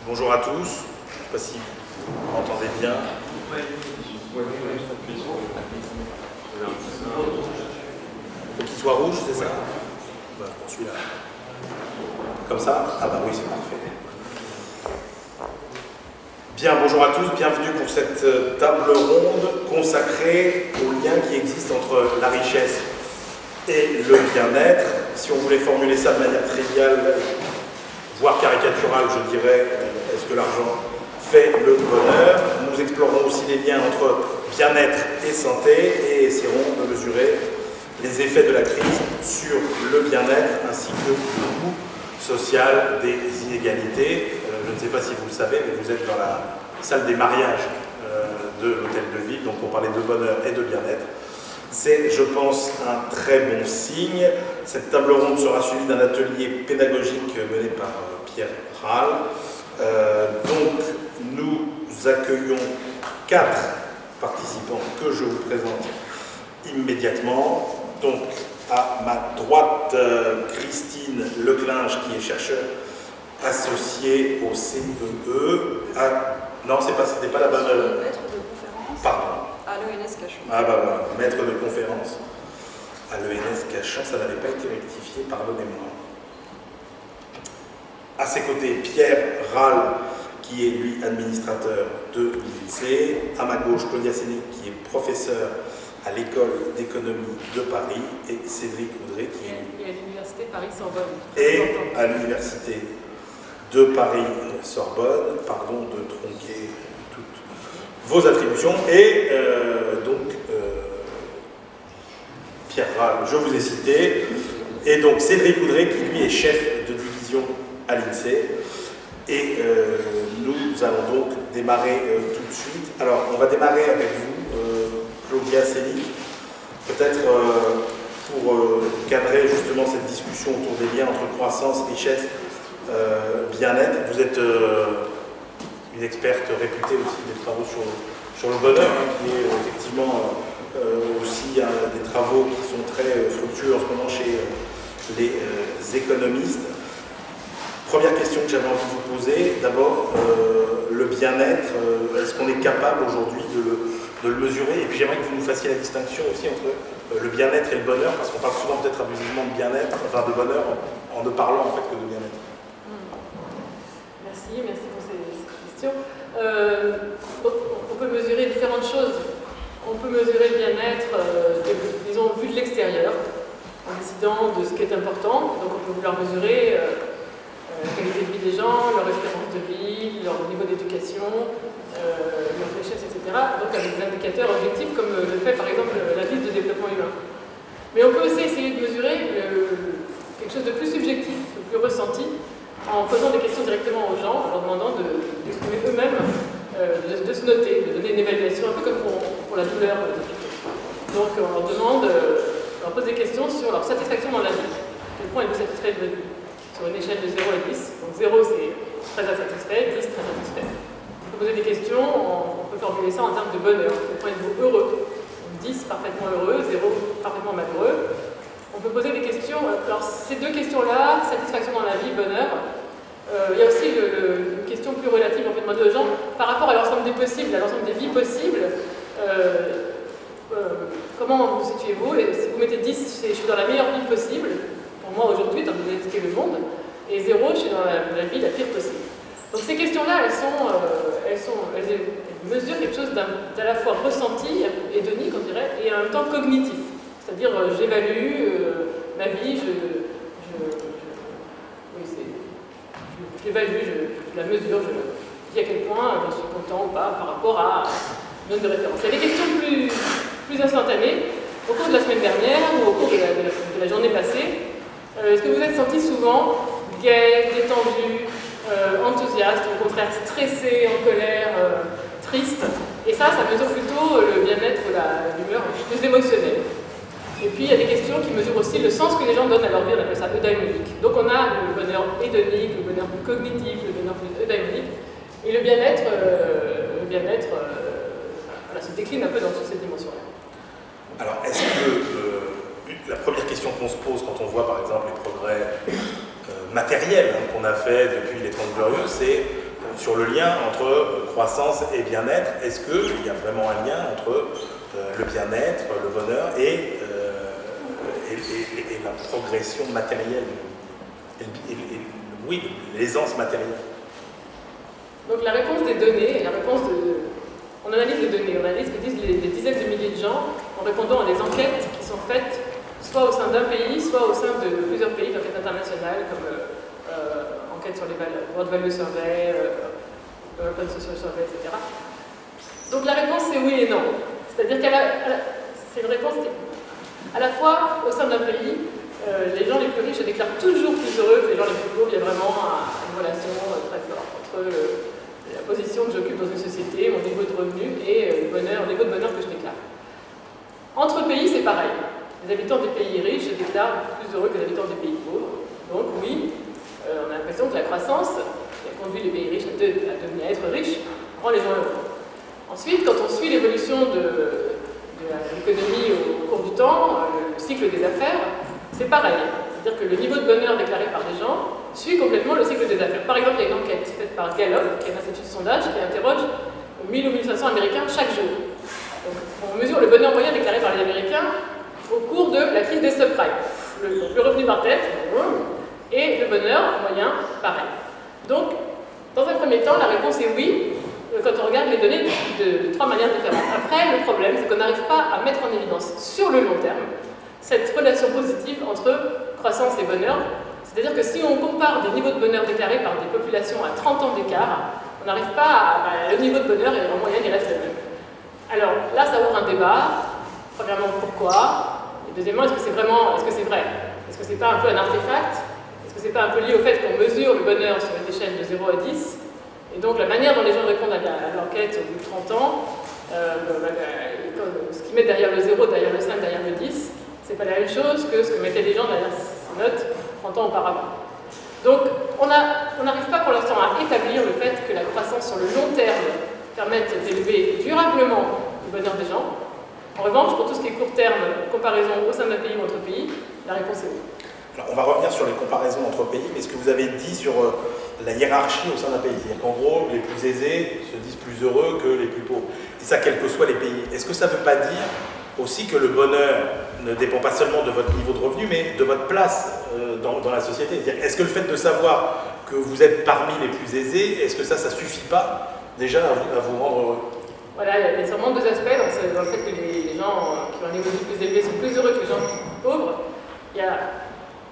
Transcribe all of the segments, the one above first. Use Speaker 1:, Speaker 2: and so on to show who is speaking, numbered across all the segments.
Speaker 1: Bonjour à tous, je ne sais pas si vous m'entendez bien. Faut qu'il soit rouge, c'est ça? Voilà, bon, celui-là. Comme ça? Ah bah oui, c'est parfait. Bien, bonjour à tous, bienvenue pour cette table ronde consacrée aux liens qui existent entre la richesse et le bien-être. Si on voulait formuler ça de manière triviale, voire caricaturale, je dirais, est-ce que l'argent fait le bonheur? Nous explorerons aussi les liens entre bien-être et santé et essaierons de mesurer les effets de la crise sur le bien-être ainsi que le coût social des inégalités. Je ne sais pas si vous le savez, mais vous êtes dans la salle des mariages de l'hôtel de ville, donc pour parler de bonheur et de bien-être. C'est, je pense, un très bon signe. Cette table ronde sera suivie d'un atelier pédagogique mené par Pierre Rall. Donc, nous accueillons 4 participants que je vous présente immédiatement. Donc, à ma droite, Christine Leclinge, qui est chercheur associée au CEE. Non, c'était pas la bonne.
Speaker 2: Maître de conférence.
Speaker 1: Pardon.
Speaker 2: À l'ENS Cachan.
Speaker 1: Ah bah voilà, maître de conférence à l'ENS Cachan, ça n'avait pas été rectifié, pardonnez-moi. À ses côtés, Pierre Rall, qui est lui administrateur de l'INSEE. À ma gauche, Claudia Sénic, qui est professeur à l'école d'économie de Paris, et Cédric Coudray, qui est...
Speaker 2: Et à l'université Paris-Sorbonne.
Speaker 1: Et à l'université de Paris-Sorbonne, pardon de tronquer vos attributions, et Pierre Rall, je vous ai cité, et donc Cédric Coudray, qui lui est chef de division à l'INSEE, et nous allons donc démarrer tout de suite. Alors, on va démarrer avec vous, Claudia Sénic, peut-être pour cadrer justement cette discussion autour des liens entre croissance, richesse, bien-être. Vous êtes une experte réputée aussi des travaux sur le bonheur, qui est effectivement aussi des travaux qui sont très fructueux en ce moment chez les économistes. Première question que j'avais envie de vous poser, d'abord, le bien-être, est-ce qu'on est capable aujourd'hui de le mesurer? Et puis j'aimerais que vous nous fassiez la distinction aussi entre le bien-être et le bonheur, parce qu'on parle souvent peut-être abusivement de bien-être, enfin de bonheur, en ne parlant en fait que de bien-être.
Speaker 3: Merci pour ces questions. On peut mesurer différentes choses. On peut mesurer le bien-être, disons, vu de l'extérieur, en décidant de ce qui est important. Donc on peut vouloir mesurer la qualité de vie des gens, leur espérance de vie, leur niveau d'éducation, leur richesse, etc. Donc avec des indicateurs objectifs comme le fait par exemple la liste de développement humain. Mais on peut aussi essayer de mesurer quelque chose de plus subjectif, de plus ressenti, en posant des questions directement aux gens, en leur demandant d'exprimer eux-mêmes, de se noter, de donner une évaluation, un peu comme pour la douleur. Donc on leur demande, on leur pose des questions sur leur satisfaction dans la vie. À quel point êtes-vous satisfait de votre vie? Sur une échelle de 0 à 10. Donc 0 c'est très insatisfait, 10 très satisfait. On peut poser des questions, on peut formuler ça en termes de bonheur. À quel point êtes-vous heureux? 10 parfaitement heureux, 0 parfaitement malheureux. On peut poser des questions, alors ces deux questions-là, satisfaction dans la vie, bonheur, il y a aussi une question plus relative, on peut demander aux gens, par rapport à l'ensemble des possibles, à l'ensemble des vies possibles, comment vous situez-vous? Et si vous mettez 10, je suis dans la meilleure vie possible, pour moi aujourd'hui, dans ce qu'est le monde, et 0, je suis dans la vie la pire possible. Donc ces questions-là, elles mesurent quelque chose d'à la fois ressenti, hédonique, on dirait, et en même temps cognitif. C'est-à-dire, j'évalue ma vie, j'évalue, je la mesure, je dis à quel point je suis content ou pas par rapport à une note de référence. Il y a des questions plus instantanées. Au cours de la semaine dernière ou au cours de la journée passée, est-ce que vous êtes senti souvent gai, détendu, enthousiaste, au contraire stressé, en colère, triste? Et ça mesure plutôt le bien-être, l'humeur plus émotionnelle. Et puis il y a des questions qui mesurent aussi le sens que les gens donnent à leur vie, on appelle ça eudaimonique. Donc on a le bonheur hédonique, le bonheur plus cognitif, le bonheur plus eudaimonique. Et le bien-être, voilà, se décline un peu dans toutes ces dimensions-là.
Speaker 1: Alors est-ce que la première question qu'on se pose quand on voit par exemple les progrès matériels qu'on a fait depuis les 30 Glorieuses, c'est sur le lien entre croissance et bien-être. Est-ce qu'il y a vraiment un lien entre le bien-être, le bonheur et la progression matérielle, oui, l'aisance matérielle?
Speaker 3: Donc la réponse des données, on analyse les données, on analyse ce que disent des dizaines de milliers de gens en répondant à des enquêtes qui sont faites soit au sein d'un pays, soit au sein de plusieurs pays, d'enquêtes internationales comme enquête sur les World Value Survey, Open Social Survey, etc. Donc la réponse c'est oui et non. C'est-à-dire c'est une réponse qui, à la fois au sein d'un pays, les gens les plus riches se déclarent toujours plus heureux que les gens les plus pauvres. Il y a vraiment une relation très forte entre la position que j'occupe dans une société, mon niveau de revenu et le niveau de bonheur que je déclare. Entre pays, c'est pareil. Les habitants des pays riches se déclarent plus heureux que les habitants des pays pauvres. Donc oui, on a l'impression que la croissance qui a conduit les pays riches à devenir être riches rend les gens heureux. Ensuite, quand on suit l'évolution de l'économie au cours du temps, le cycle des affaires, c'est pareil. C'est-à-dire que le niveau de bonheur déclaré par les gens suit complètement le cycle des affaires. Par exemple, il y a une enquête faite par Gallup, qui est un institut de sondage, qui interroge 1000 ou 1500 Américains chaque jour. Donc, on mesure le bonheur moyen déclaré par les Américains au cours de la crise des subprimes. Le revenu par tête, et le bonheur moyen, pareil. Donc, dans un premier temps, la réponse est oui, quand on regarde les données de trois manières différentes. Après, le problème, c'est qu'on n'arrive pas à mettre en évidence, sur le long terme, cette relation positive entre croissance et bonheur. C'est-à-dire que si on compare des niveaux de bonheur déclarés par des populations à 30 ans d'écart, on n'arrive pas à... le niveau de bonheur, en moyenne, il reste le même. Alors là, ça ouvre un débat. Premièrement, pourquoi? Et deuxièmement, est-ce que c'est vrai? Est-ce que c'est pas un peu un artefact? Est-ce que c'est pas un peu lié au fait qu'on mesure le bonheur sur une échelle de 0 à 10? Et donc la manière dont les gens répondent à l'enquête au bout de 30 ans, ce qu'ils mettent derrière le 0, derrière le 5, derrière le 10, c'est pas la même chose que ce que mettaient les gens derrière ces notes 30 ans auparavant. Donc on n'arrive pas pour l'instant à établir le fait que la croissance sur le long terme permette d'élever durablement le bonheur des gens. En revanche, pour tout ce qui est court terme, comparaison au sein d'un pays ou entre pays, la réponse est oui.
Speaker 1: Alors, on va revenir sur les comparaisons entre pays, mais ce que vous avez dit sur la hiérarchie au sein d'un pays, c'est-à-dire qu'en gros, les plus aisés se disent plus heureux que les plus pauvres, et ça quels que soient les pays. Est-ce que ça ne veut pas dire aussi que le bonheur ne dépend pas seulement de votre niveau de revenu, mais de votre place dans la société? Est-ce que le fait de savoir que vous êtes parmi les plus aisés, est-ce que ça suffit pas déjà à vous rendre heureux?
Speaker 3: Voilà, il y a sûrement deux aspects dans le fait que les gens qui ont un niveau de vie plus élevé sont plus heureux que les gens pauvres. Il y a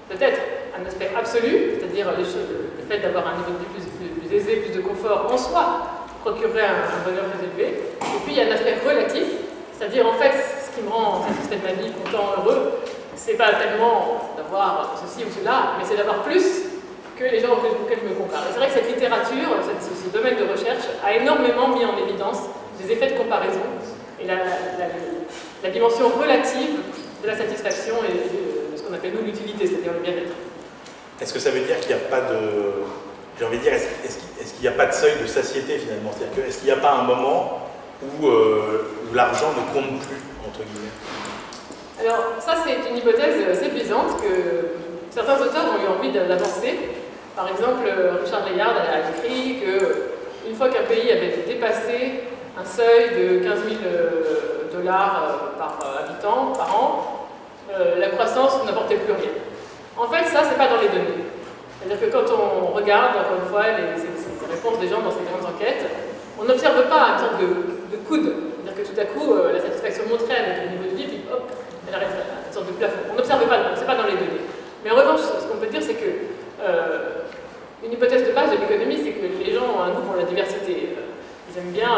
Speaker 3: peut-être un aspect absolu, c'est-à-dire le fait d'avoir un niveau de vie plus aisé, plus de confort en soi, procurerait un bonheur plus élevé. Et puis il y a un aspect relatif, c'est-à-dire en fait, ce qui me rend satisfait de ma vie, content, heureux, c'est pas tellement d'avoir ceci ou cela, mais c'est d'avoir plus que les gens auxquels je me compare. Et c'est vrai que cette littérature, ce domaine de recherche, a énormément mis en évidence des effets de comparaison et la dimension relative de la satisfaction et de ce qu'on appelle nous l'utilité, c'est-à-dire le bien-être.
Speaker 1: Est-ce que ça veut dire qu'il n'y a pas de... J'ai envie de dire, est-ce qu'il n'y a pas de seuil de satiété finalement? C'est-à-dire est-ce qu'il n'y a pas un moment où l'argent ne compte plus, entre guillemets?
Speaker 3: Alors ça c'est une hypothèse séduisante que certains auteurs ont eu envie d'avancer. Par exemple, Richard Layard a écrit qu'une fois qu'un pays avait dépassé un seuil de 15 000 $ par habitant par an, la croissance n'apportait plus rien. En fait, ça, c'est pas dans les données. C'est-à-dire que quand on regarde, encore une fois, les réponses des gens dans ces grandes enquêtes, on n'observe pas une sorte de coude. C'est-à-dire que tout à coup, la satisfaction montrait avec le niveau de vie, puis hop, elle arrête une sorte de plafond. On n'observe pas, c'est pas dans les données. Mais en revanche, ce qu'on peut dire, c'est que une hypothèse de base de l'économie, c'est que les gens ont un goût pour la diversité. Ils aiment bien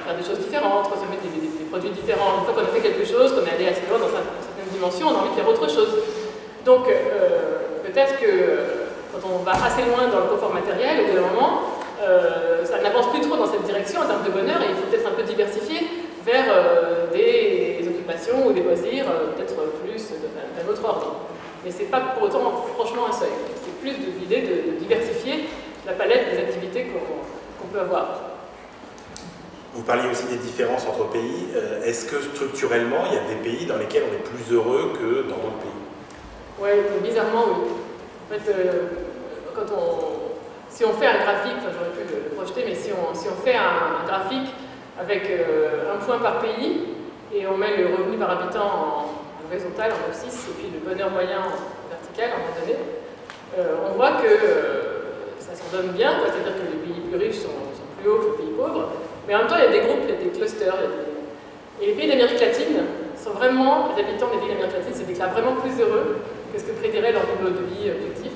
Speaker 3: faire des choses différentes, consommer des produits différents. Une fois qu'on a fait quelque chose, qu'on est allé assez loin dans certaines dimensions, on a envie de faire autre chose. Donc, peut-être que quand on va assez loin dans le confort matériel, au bout d'un moment, ça n'avance plus trop dans cette direction en termes de bonheur, et il faut peut-être un peu diversifier vers des occupations ou des loisirs, peut-être plus d'un autre ordre. Mais ce n'est pas pour autant franchement un seuil. C'est plus de l'idée de diversifier la palette des activités qu'on peut avoir.
Speaker 1: Vous parliez aussi des différences entre pays. Est-ce que structurellement, il y a des pays dans lesquels on est plus heureux que dans d'autres pays?
Speaker 3: Oui, bizarrement, oui. En fait, quand si on fait un graphique, enfin j'aurais pu le projeter, mais si on fait un graphique avec un point par pays, et on met le revenu par habitant en horizontal, en abscisse, et puis le bonheur moyen en vertical, à un moment donné, on voit que ça s'en donne bien, c'est-à-dire que les pays plus riches sont plus hauts que les pays pauvres, mais en même temps il y a des groupes, il y a des clusters, et les pays d'Amérique latine sont vraiment, les habitants des pays d'Amérique latine se déclarent vraiment plus heureux que ce que prédirait leur niveau de vie objectif.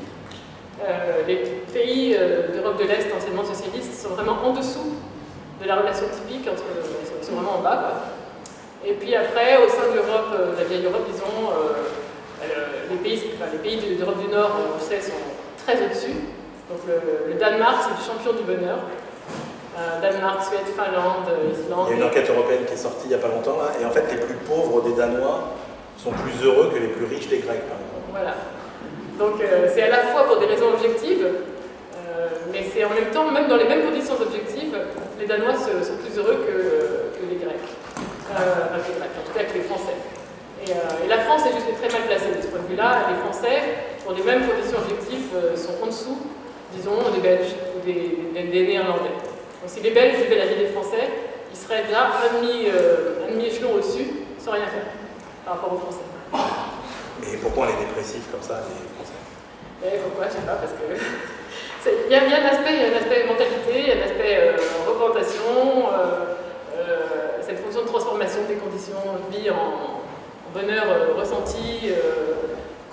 Speaker 3: Les pays d'Europe de l'Est, anciennement socialistes, sont vraiment en dessous de la relation typique entre, ils sont vraiment en bas, quoi. Et puis après, au sein de l'Europe, la vieille Europe, disons, les pays d'Europe du Nord, on le sait, sont très au-dessus. Donc le Danemark, c'est le champion du bonheur. Danemark, Suède, Finlande, Islande.
Speaker 1: Il y a une enquête européenne qui est sortie il n'y a pas longtemps, là, et en fait, les plus pauvres des Danois sont plus heureux que les plus riches des Grecs, par exemple.
Speaker 3: Voilà. Donc c'est à la fois pour des raisons objectives, mais c'est en même temps, même dans les mêmes conditions objectives, les Danois sont plus heureux que les Grecs. En tout cas que les Français. Et la France est juste très mal placée de ce point de vue-là. Les Français, pour les mêmes conditions objectives, sont en dessous, disons, des Belges ou des Néerlandais. Donc si les Belges vivaient la vie des Français, ils seraient déjà un demi-échelon au-dessus, sans rien faire, par rapport aux Français.
Speaker 1: Mais pourquoi on est dépressifs comme ça, les Français?
Speaker 3: Et pourquoi? Je sais pas, parce que... Il y a un aspect mentalité, il y a un aspect représentation, cette fonction de transformation des conditions de vie en bonheur ressenti,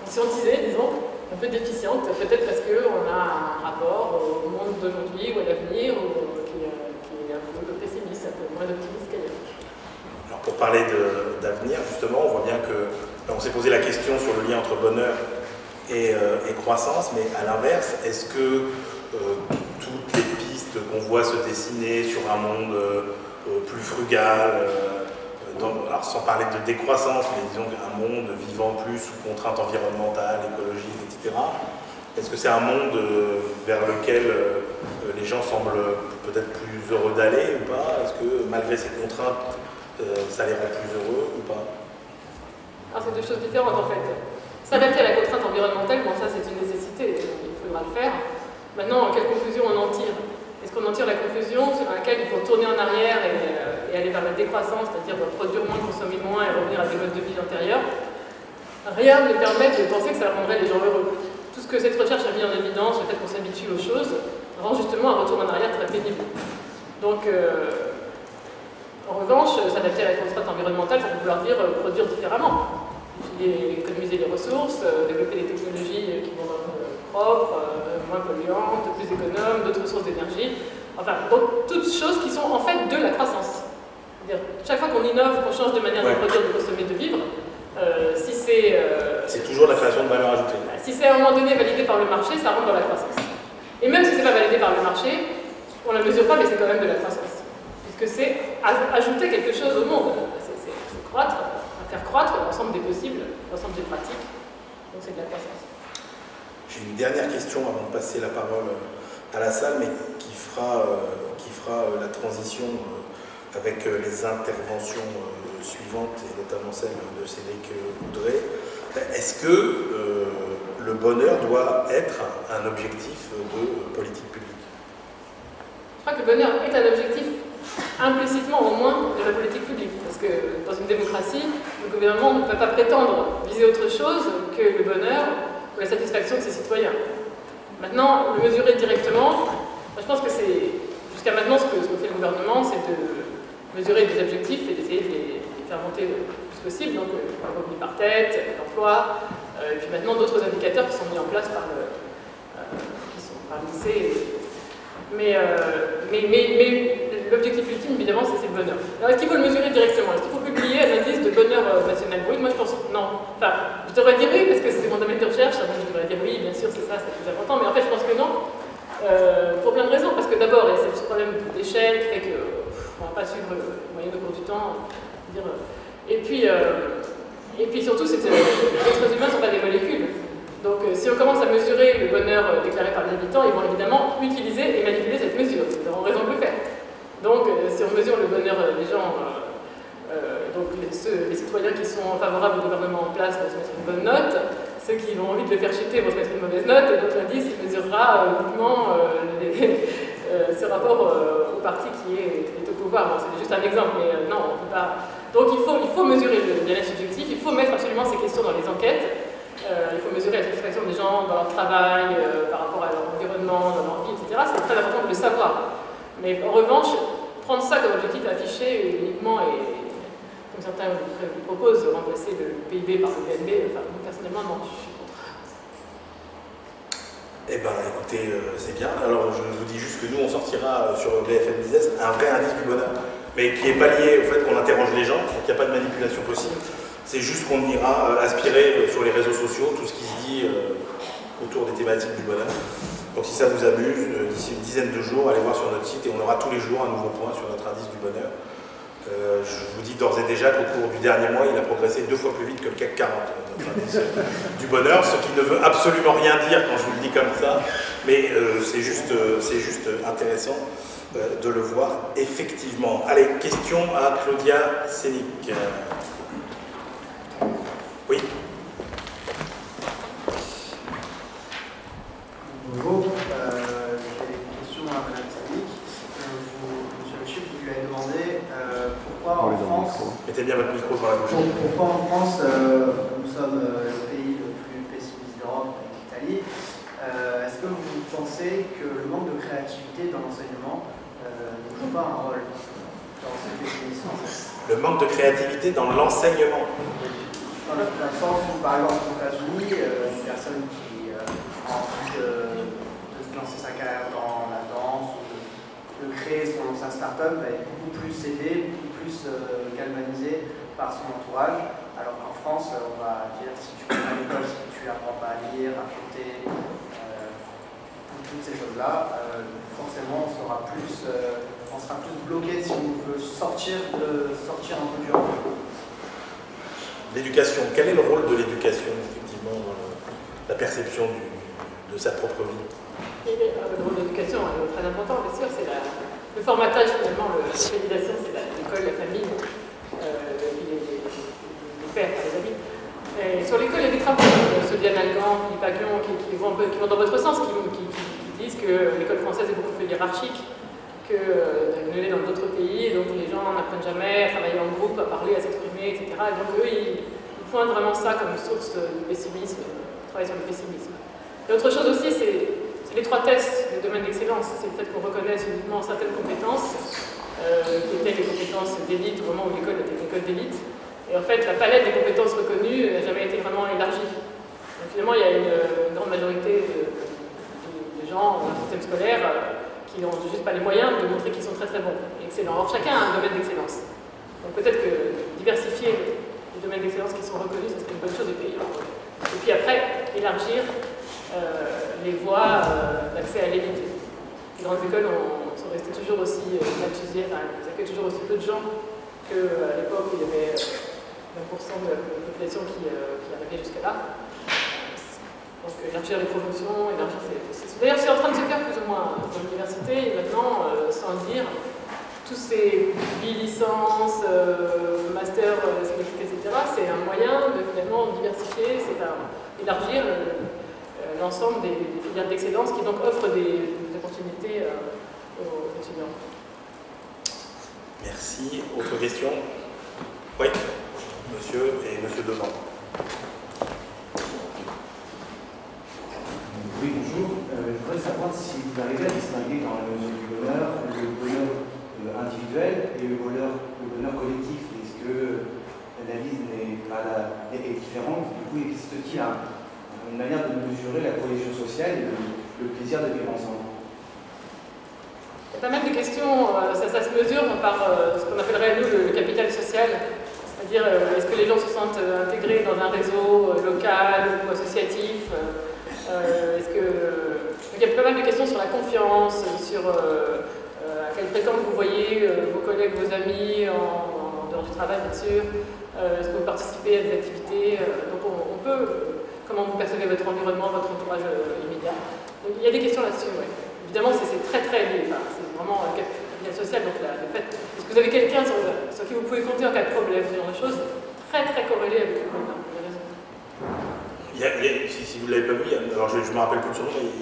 Speaker 3: conscientisé, disons, un peu déficiente, peut-être parce qu'on a un rapport au monde d'aujourd'hui ou à l'avenir qui est un peu pessimiste, un peu moins optimiste qu'ailleurs.
Speaker 1: Alors pour parler d'avenir, justement, on voit bien que on s'est posé la question sur le lien entre bonheur et croissance, mais à l'inverse, est-ce que toutes les pistes qu'on voit se dessiner sur un monde plus frugal, alors sans parler de décroissance, mais disons un monde vivant plus sous contraintes environnementales, écologiques, etc. Est-ce que c'est un monde vers lequel les gens semblent peut-être plus heureux d'aller ou pas? Est-ce que malgré ces contraintes, ça les rend plus heureux ou pas?
Speaker 3: Alors c'est deux choses différentes en fait. S'adapter à la contrainte environnementale, bon ça c'est une nécessité, il faudra le faire. Maintenant, quelle conclusion on en tire? Est-ce qu'on en tire la conclusion sur laquelle il faut tourner en arrière et aller vers la décroissance, c'est-à-dire produire moins, consommer moins et revenir à des modes de vie antérieurs? Rien ne permet de penser que ça rendrait les gens heureux. Tout ce que cette recherche a mis en évidence, le fait qu'on s'habitue aux choses, rend justement un retour en arrière très pénible. Donc, en revanche, s'adapter à la contrainte environnementale, ça peut vouloir dire produire différemment. Économiser les ressources, développer des technologies qui vont dans propres, moins polluantes, plus économes, d'autres sources d'énergie. Enfin, donc, toutes choses qui sont en fait de la croissance. C'est-à-dire, chaque fois qu'on innove, qu'on change de manière de produire, de consommer, de vivre, si c'est...
Speaker 1: c'est toujours la création de valeur ajoutée.
Speaker 3: Si c'est à un moment donné validé par le marché, ça rentre dans la croissance. Et même si c'est pas validé par le marché, on ne la mesure pas, mais c'est quand même de la croissance. Puisque c'est ajouter quelque chose au monde. C'est croître, faire croître l'ensemble des possibles, l'ensemble des pratiques. Donc c'est de la croissance.
Speaker 1: J'ai une dernière question avant de passer la parole à la salle, mais qui fera la transition avec les interventions suivantes, et notamment celle de Cédric Oudré. Est-ce que le bonheur doit être un objectif de politique publique?
Speaker 3: Je crois que le bonheur est un objectif implicitement au moins de la politique publique, parce que dans une démocratie, le gouvernement ne peut pas prétendre viser autre chose que le bonheur ou la satisfaction de ses citoyens. Maintenant, le mesurer directement, je pense que c'est, jusqu'à maintenant, ce que fait le gouvernement, c'est de mesurer des objectifs et d'essayer de les faire monter le plus possible, donc le revenu par tête, l'emploi, et puis maintenant d'autres indicateurs qui sont mis en place par l'INSEE. Mais l'objectif ultime, évidemment, c'est le bonheur. Alors, est-ce qu'il faut le mesurer directement? Est-ce qu'il faut publier un indice de bonheur national brut? Moi, je pense non. Enfin, je devrais dire oui, parce que c'est mon domaine de recherche, donc je devrais dire oui, bien sûr, c'est ça, c'est plus important, mais en fait, je pense que non. Pour plein de raisons, parce que d'abord, il y a ce problème d'échelle qui fait qu'on ne va pas suivre le moyen de cours du temps. Et puis surtout, c'est que les êtres humains ne sont pas des molécules. Donc si on commence à mesurer le bonheur déclaré par les habitants, ils vont évidemment utiliser et manipuler cette mesure. Ils auront raison de le faire. Donc si on mesure le bonheur des gens, donc les citoyens qui sont favorables au gouvernement en place vont se mettre une bonne note, ceux qui ont envie de le faire chuter vont se mettre une mauvaise note, et donc l'indice mesurera uniquement ce rapport au parti qui est au pouvoir. Bon, c'est juste un exemple, mais non, on ne peut pas. Donc il faut mesurer le bien-être subjectif, il faut mettre absolument ces questions dans les enquêtes, il faut mesurer la satisfaction des gens dans leur travail, par rapport à leur environnement, dans leur vie, etc. C'est très important de le savoir. Mais en revanche, prendre ça comme objectif affiché uniquement et, comme certains vous proposent, de remplacer le PIB par le BNB, enfin, personnellement, non, je suis contre.
Speaker 1: Eh bien, écoutez, c'est bien. Alors, je vous dis juste que nous, on sortira sur BFM Business un vrai indice du bonheur, mais qui n'est pas lié au fait qu'on interroge les gens, donc il n'y a pas de manipulation possible. C'est juste qu'on ira aspirer sur les réseaux sociaux tout ce qui se dit autour des thématiques du bonheur. Donc si ça vous amuse, d'ici une dizaine de jours, allez voir sur notre site et on aura tous les jours un nouveau point sur notre indice du bonheur. Je vous dis d'ores et déjà qu'au cours du dernier mois, il a progressé 2 fois plus vite que le CAC 40, notre indice du bonheur, ce qui ne veut absolument rien dire quand je vous le dis comme ça, mais c'est juste intéressant de le voir effectivement. Allez, question à Claudia Sénic. Oui.
Speaker 4: Bonjour, j'ai une question à Mme Sénic. Monsieur le Chip, vous lui avez demandé pourquoi en France...
Speaker 1: Mettez bien votre micro sur la bouche.
Speaker 4: Pourquoi en France, nous sommes le pays le plus pessimiste d'Europe avec l'Italie. Est-ce que vous pensez que le manque de créativité dans l'enseignement ne joue pas un rôle dans ce pessimisme?
Speaker 1: Le manque de créativité dans l'enseignement.
Speaker 4: Dans le sens où, par exemple, aux États-Unis, une personne qui a envie de se lancer sa carrière dans la danse ou de créer sa start-up va être beaucoup plus aidée, beaucoup plus galvanisée par son entourage. Alors qu'en France, on va dire si tu vas à l'école, si tu n'apprends pas à lire, à chanter, toutes ces choses-là, forcément on sera plus bloqué si on veut sortir un peu du rang.
Speaker 1: L'éducation, quel est le rôle de l'éducation, effectivement, dans la perception de sa propre vie?
Speaker 3: Le rôle de l'éducation est très important, bien sûr, c'est le formatage, finalement, la socialisation, c'est l'école, la famille, les pères, les amis. Et sur l'école, il y a des travaux, ceux d'Yann Algan, Philippe Aguillon, qui vont dans votre sens, qui disent que l'école française est beaucoup plus hiérarchique que dans d'autres pays, et donc les gens n'apprennent jamais à travailler en groupe, à parler, à s'exprimer, etc. Et donc eux, ils pointent vraiment ça comme source de pessimisme, travailler sur le pessimisme. Et autre chose aussi, c'est les 3 tests du domaine d'excellence. C'est le fait qu'on reconnaisse uniquement certaines compétences, qui étaient les compétences d'élite au moment où l'école était une école d'élite. Et en fait, la palette des compétences reconnues n'a jamais été vraiment élargie. Donc, finalement, il y a une grande majorité de gens dans le système scolaire qui n'ont juste pas les moyens de montrer qu'ils sont très très bons et excellents. Or, chacun a un domaine d'excellence. Donc peut-être que diversifier les domaines d'excellence qui sont reconnus, ce serait une bonne chose du pays. Et puis après, élargir les voies d'accès à l'élite. Les grandes écoles sont restées toujours aussi malthusiennes, elles accueillent toujours aussi peu de gens qu'à l'époque où il y avait 20% de la population qui arrivait jusqu'à là. Donc élargir les promotions, élargir d'ailleurs c'est en train de se faire plus ou moins dans l'université, et maintenant, sans le dire, tous ces licences, master, etc., c'est un moyen de finalement diversifier, c'est élargir l'ensemble des filières d'excellence qui donc offrent des opportunités aux étudiants.
Speaker 1: Merci. Autre question? Oui, monsieur et monsieur devant.
Speaker 5: Oui, bonjour. Je voudrais savoir si vous arrivez à distinguer dans la mesure du bonheur le bonheur individuel et le bonheur collectif. Est-ce que l'analyse est différente? Du coup, existe-t-il une manière de mesurer la cohésion sociale et le plaisir de vivre ensemble?
Speaker 3: Il y a pas mal de questions, ça se mesure par ce qu'on appellerait nous le capital social. C'est-à-dire, est-ce que les gens se sentent intégrés dans un réseau local ou associatif? Donc, il y a pas mal de questions sur la confiance, sur à quelle fréquence vous voyez vos collègues, vos amis, en dehors du travail bien sûr. Est-ce que vous participez à des activités? Donc on peut, comment vous percevez votre environnement, votre entourage immédiat. Donc il y a des questions là-dessus, ouais. Évidemment c'est très lié, enfin, c'est vraiment un capital social, donc le fait, est-ce que vous avez quelqu'un sur qui vous pouvez compter en cas de problème, ce genre de choses, très corrélé avec le bonheur.
Speaker 1: Il Si vous ne l'avez pas vu, alors je ne me rappelle plus de son nom, mais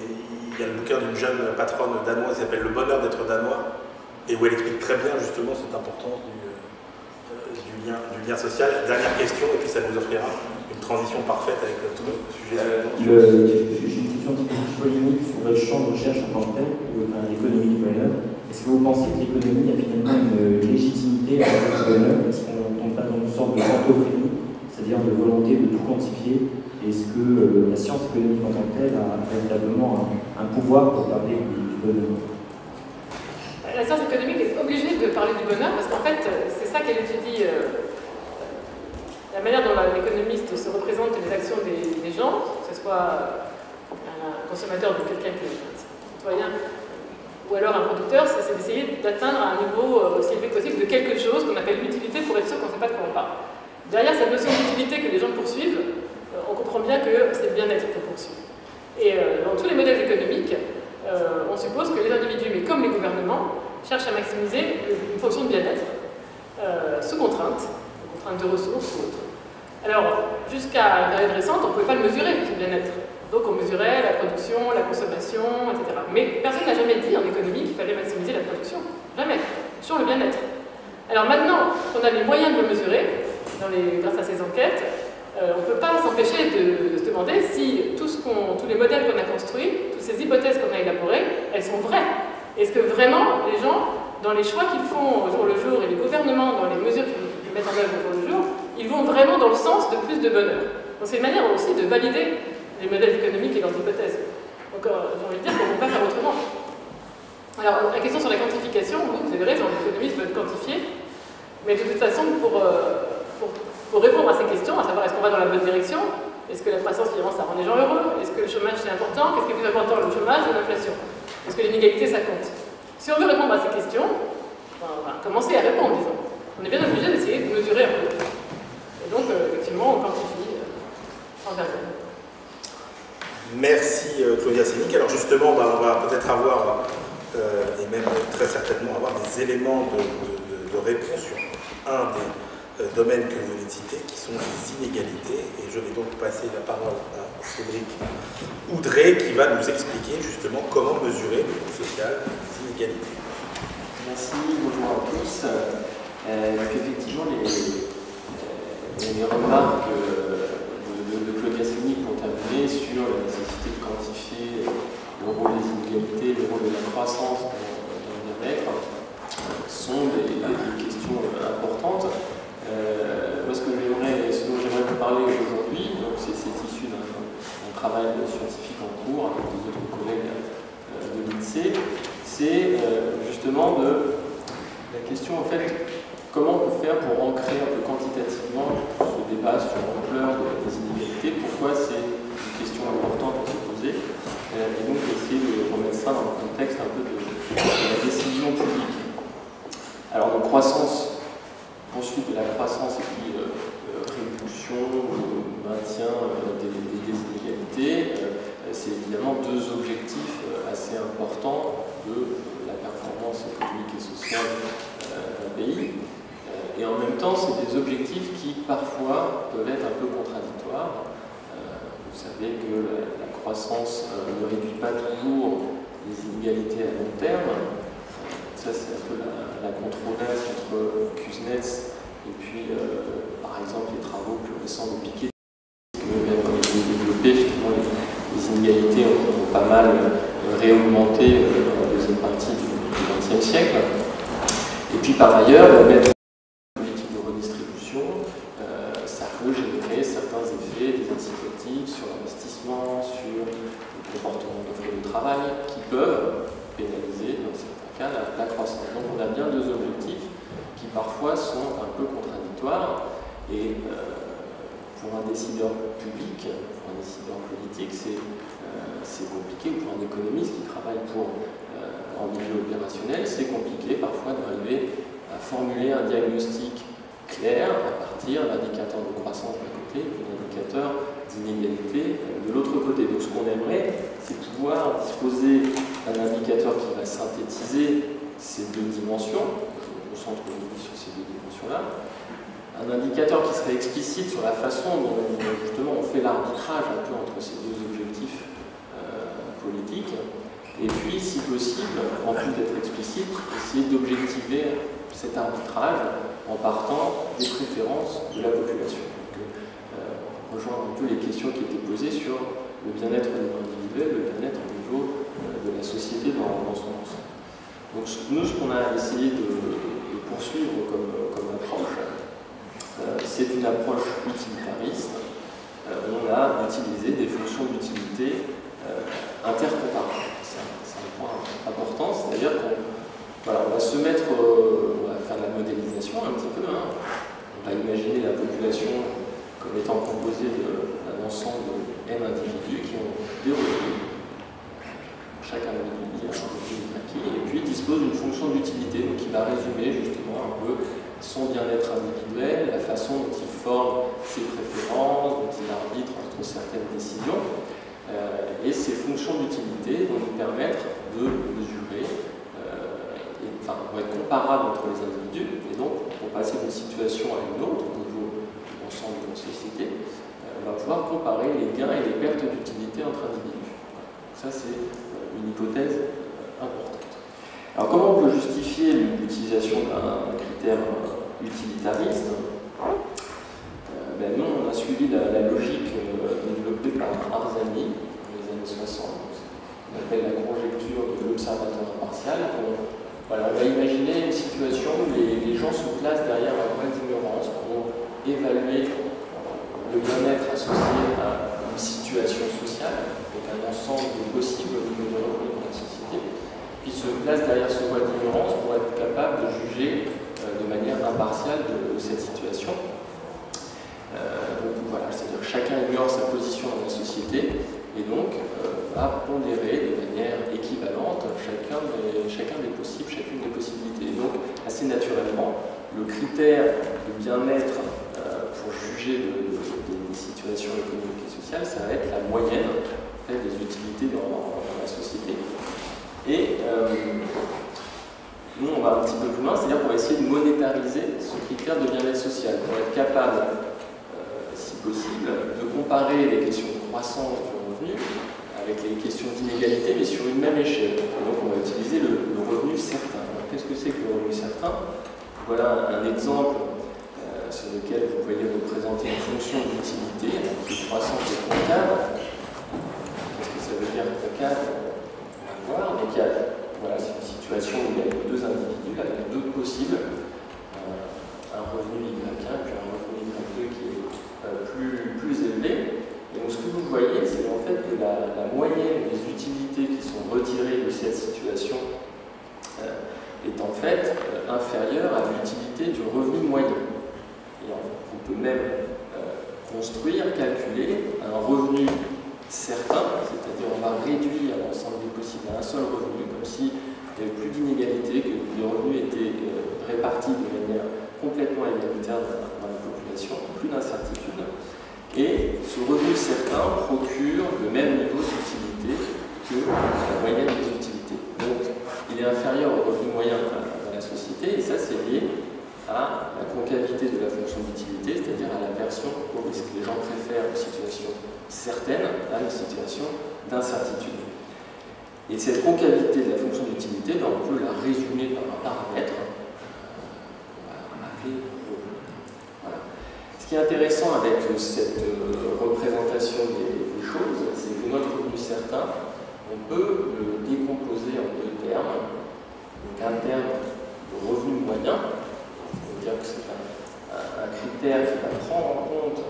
Speaker 1: il y a le bouquin d'une jeune patronne danoise qui s'appelle Le bonheur d'être danois, et où elle explique très bien justement cette importance du lien social. Dernière question, et puis ça nous offrira une transition parfaite avec notre sujet.
Speaker 6: J'ai une question polémique sur votre champ de recherche en tant que tel, l'économie du bonheur. Est-ce que vous pensez que l'économie a finalement une légitimité à du bonheur? Est-ce qu'on ne tombe pas dans une sorte de pantophénie, c'est-à-dire de volonté de tout quantifier? Est-ce que la science économique en tant que telle a véritablement un pouvoir pour parler du bonheur?
Speaker 3: La science économique est obligée de parler du bonheur parce qu'en fait, c'est ça qu'elle étudie. La manière dont l'économiste se représente les actions des gens, que ce soit un consommateur ou quelqu'un qui est un citoyen, ou alors un producteur, c'est d'essayer d'atteindre un niveau aussi élevé possible de quelque chose qu'on appelle l'utilité pour être sûr qu'on ne sait pas de quoi on parle. Derrière cette notion d'utilité que les gens poursuivent, on comprend bien que c'est le bien-être qu'on poursuit. Et dans tous les modèles économiques, on suppose que les individus, mais comme les gouvernements, cherchent à maximiser une fonction de bien-être sous contrainte de ressources ou autres. Alors, jusqu'à une période récente, on ne pouvait pas le mesurer, ce bien-être. Donc on mesurait la production, la consommation, etc. Mais personne n'a jamais dit en économie qu'il fallait maximiser la production. Jamais. Toujours le bien-être. Alors maintenant qu'on a les moyens de le mesurer, grâce à ces enquêtes, on ne peut pas s'empêcher de se demander si tous les modèles qu'on a construits, toutes ces hypothèses qu'on a élaborées, elles sont vraies. Est-ce que vraiment les gens, dans les choix qu'ils font au jour le jour, et les gouvernements, dans les mesures qu'ils mettent en œuvre au jour le jour, ils vont vraiment dans le sens de plus de bonheur. Donc c'est une manière aussi de valider les modèles économiques et leurs hypothèses. Donc j'ai envie de dire qu'on ne peut pas faire autrement. Alors la question sur la quantification, vous avez raison, les économistes veulent quantifier, mais de toute façon, pour répondre à ces questions, à savoir est-ce qu'on va dans la bonne direction, est-ce que la croissance finalement ça rend les gens heureux, est-ce que le chômage c'est important, qu'est-ce qui est plus important, le chômage ou l'inflation, est-ce que l'inégalité ça compte? Si on veut répondre à ces questions, on va commencer à répondre, disons. On est bien obligé d'essayer de mesurer un peu. Et donc effectivement on quantifie sans vergogne.
Speaker 1: Merci Claudia Sénic. Alors justement, on va peut-être avoir, et même très certainement avoir des éléments de réponse sur un des domaines que vous venez de citer, qui sont les inégalités. Et je vais donc passer la parole à Cédric Oudré, qui va nous expliquer justement comment mesurer le coût social des inégalités.
Speaker 7: Merci, bonjour à tous. Effectivement, les remarques de Claudia Sénic pour terminer sur la nécessité de quantifier le rôle des inégalités, le rôle de la croissance dans le bien-être sont des questions importantes. Moi, ce dont j'aimerais vous parler aujourd'hui, c'est issu d'un travail scientifique en cours avec des autres collègues de l'INSEE, c'est justement de la question en fait, comment on peut faire pour ancrer un peu quantitativement ce débat sur l'ampleur des inégalités, pourquoi c'est une question importante à se poser, et donc essayer de remettre ça dans le contexte un peu de la décision publique. Alors, donc, poursuite de la croissance et puis réduction ou maintien des inégalités, c'est évidemment deux objectifs assez importants de la performance économique et sociale d'un pays. Et en même temps, c'est des objectifs qui parfois peuvent être un peu contradictoires. Vous savez que la croissance ne réduit pas toujours les inégalités à long terme. Ça, c'est un peu la controverse entre Kuznets et puis, par exemple, les travaux plus récents de Piketty, qui ont été développés, finalement, les inégalités ont pas mal réaugmenté dans la deuxième partie du XXe siècle. Et puis, par ailleurs, mettre une politique de redistribution, ça peut générer certains effets, des incitatifs sur l'investissement, sur le comportement d'offre de travail, qui peuvent pénaliser, dans certains cas, la croissance. Donc on a bien deux objectifs qui parfois sont un peu contradictoires et pour un décideur public, pour un décideur politique, c'est compliqué, ou pour un économiste qui travaille en milieu opérationnel, c'est compliqué parfois d'arriver à formuler un diagnostic clair à partir d'indicateurs de croissance d'un côté et d'indicateurs d'inégalité de l'autre côté. Donc ce qu'on aimerait, c'est pouvoir disposer d'un indicateur qui va synthétiser ces deux dimensions, je me concentre aujourd'hui sur ces deux dimensions-là, un indicateur qui serait explicite sur la façon dont justement on fait l'arbitrage un peu entre ces deux objectifs politiques, et puis si possible, en plus d'être explicite, essayer d'objectiver cet arbitrage en partant des préférences de la population. Donc, rejoindre un peu les questions qui étaient posées sur le bien-être au niveau individuel, le bien-être au niveau de la société dans son ensemble. Donc nous, ce qu'on a essayé de poursuivre comme approche, c'est une approche utilitariste. On a utilisé des fonctions d'utilité intercomparables. C'est un point important, c'est-à-dire qu'on va se mettre, on va faire de la modélisation un petit peu, hein. On va imaginer la population comme étant composée d'un ensemble de N individus qui ont des revenus. Chaque individu a un revenu acquis et puis dispose d'une fonction d'utilité, donc qui va résumer justement un peu son bien-être individuel, la façon dont il forme ses préférences, dont il arbitre entre certaines décisions, et ces fonctions d'utilité vont nous permettre de mesurer, vont être comparables entre les individus, et donc pour passer d'une situation à une autre au niveau de l'ensemble de la société, on va pouvoir comparer les gains et les pertes d'utilité entre individus. Ça, c'est une hypothèse importante. Alors, comment on peut justifier l'utilisation d'un critère utilitariste? Nous, on a suivi la logique développée par Arzani dans les années 60, qu'on appelle la conjecture de l'observateur impartial. On va imaginer une situation où les gens se placent derrière un voile d'ignorance pour évaluer le bien-être associé à une situation sociale, donc un ensemble de possibles niveaux de revenu dans la société, puis se place derrière ce voile d'ignorance pour être capable de juger de manière impartiale de cette situation. Donc voilà, c'est-à-dire que chacun ignore sa position dans la société et donc va pondérer de manière équivalente chacun des possibles, chacune des possibilités. Et donc, assez naturellement, le critère de bien-être pour juger des situations économiques et sociales, ça va être la moyenne des utilités dans la société. Et nous, on va un petit peu plus loin, c'est-à-dire qu'on va essayer de monétariser ce critère de bien-être social pour être capable, si possible, de comparer les questions de croissance du revenu avec les questions d'inégalité, mais sur une même échelle. Et donc, on va utiliser le revenu certain. Qu'est-ce que c'est que le revenu certain? Voilà un exemple sur lequel vous voyez représenter une fonction d'utilité, qui est croissance et concave. Qu'est-ce que ça veut dire concave? On va voir. Donc, c'est une situation où il y a deux individus, avec deux possibles, un revenu Y1 puis un revenu Y2 qui est plus élevé. Et donc, ce que vous voyez, c'est en fait que la moyenne des utilités qui sont retirées de cette situation est en fait inférieure à l'utilité du revenu moyen. Et on peut même construire, calculer un revenu certain, c'est-à-dire on va réduire l'ensemble des possibles à un seul revenu, comme s'il n'y avait plus d'inégalité, que les revenus étaient répartis de manière complètement égalitaire dans la population, plus d'incertitude. Et ce revenu certain procure le même niveau d'utilité que la moyenne des utilités. Donc, il est inférieur au revenu moyen dans la société, et ça, c'est lié à la concavité de la fonction d'utilité, c'est-à-dire à l'aversion au risque. Les gens préfèrent une situation certaine à une situation d'incertitude. Et cette concavité de la fonction d'utilité, on peut la résumer par un paramètre qu'on va appeler revenu. Voilà. Ce qui est intéressant avec cette représentation des choses, c'est que notre revenu certain, on peut le décomposer en deux termes. Donc un terme de revenu moyen, c'est-à-dire que c'est un critère qui va prendre en compte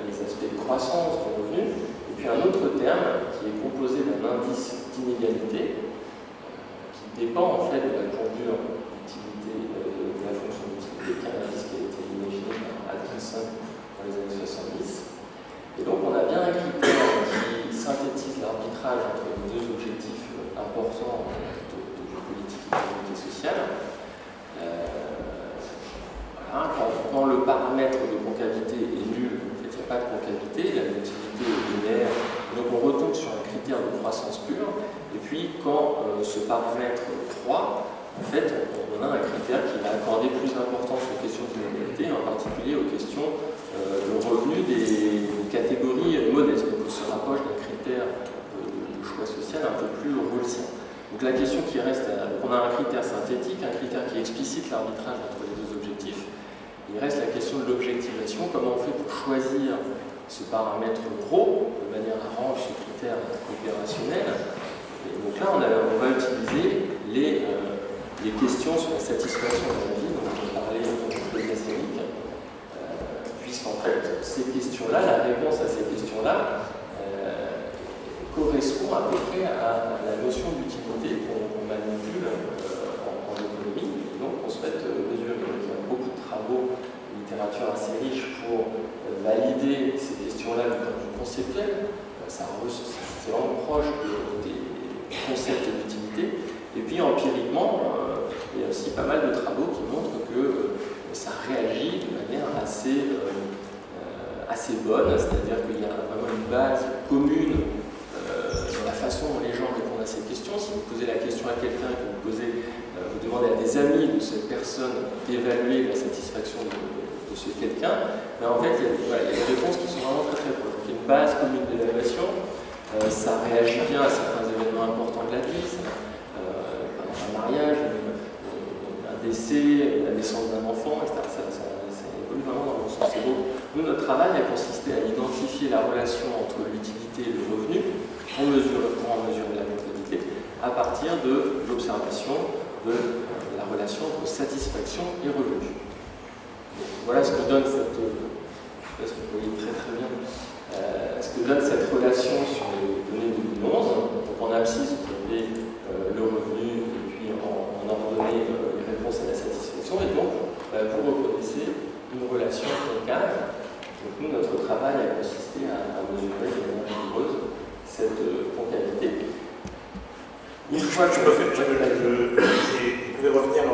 Speaker 7: les aspects de croissance du revenu, et puis un autre terme qui est composé d'un indice d'inégalité qui dépend en fait de la courbure d'utilité de la fonction d'utilité, qui est un indice qui a été imaginé par Atkinson dans les années 70. Et donc on a bien un critère qui synthétise l'arbitrage entre les deux objectifs importants de politique économique et sociale. Quand le paramètre de concavité est nul, en fait, il n'y a pas de concavité, la utilité est linéaire, donc on retombe sur un critère de croissance pure, et puis quand ce paramètre croît, en fait, on on a un critère qui va accorder plus d'importance aux questions d'inégalité, en particulier aux questions de revenus des catégories modestes. Donc on se rapproche d'un critère de choix social un peu plus rôlien. Donc la question qui reste, on a un critère synthétique, un critère qui explicite l'arbitrage entre les deux objectifs. Il reste la question de l'objectivation, comment on fait pour choisir ce paramètre rho de manière à rendre ce critère opérationnel. Et donc là, on va utiliser les questions sur la satisfaction de la vie, dont on parlait de Gassenic, puisqu'en fait, ces questions-là, la réponse à ces questions-là, correspond à peu près à la notion d'utilité qu'on manipule en économie. Et donc, on souhaite mesurer. Il y a beaucoup de travaux, de littérature assez riche pour valider ces questions-là du point de vue conceptuel. C'est vraiment proche des concepts d'utilité. Et puis, empiriquement, il y a aussi pas mal de travaux qui montrent que ça réagit de manière assez bonne, c'est-à-dire qu'il y a vraiment une base commune dans la façon dont les gens répondent à ces questions. Si vous posez la question à quelqu'un, que vous demandez à des amis de cette personne d'évaluer la satisfaction de ce quelqu'un, ben en fait, il y a des réponses qui sont vraiment très très proches. Il y a une base commune d'évaluation, ça réagit bien à certains événements importants de la vie, un mariage, un décès, la naissance d'un enfant, etc. Ça évolue vraiment dans le sens. Et donc, nous, notre travail a consisté à identifier la relation entre l'utilité et le revenu, pour en mesurer la neutralité, à partir de l'observation de la relation entre satisfaction et revenu. Donc, voilà ce que donne cette, je ne sais pas si vous voyez très très bien, ce que donne cette relation sur les données de 2011. Donc en abscisse, vous avez le revenu, et puis en ordonnée, les réponses à la satisfaction, et donc vous reconnaissez une relation concave. Donc nous, notre travail a consisté à mesurer de manière rigoureuse cette concavité.
Speaker 1: Une fois que vous pouvez revenir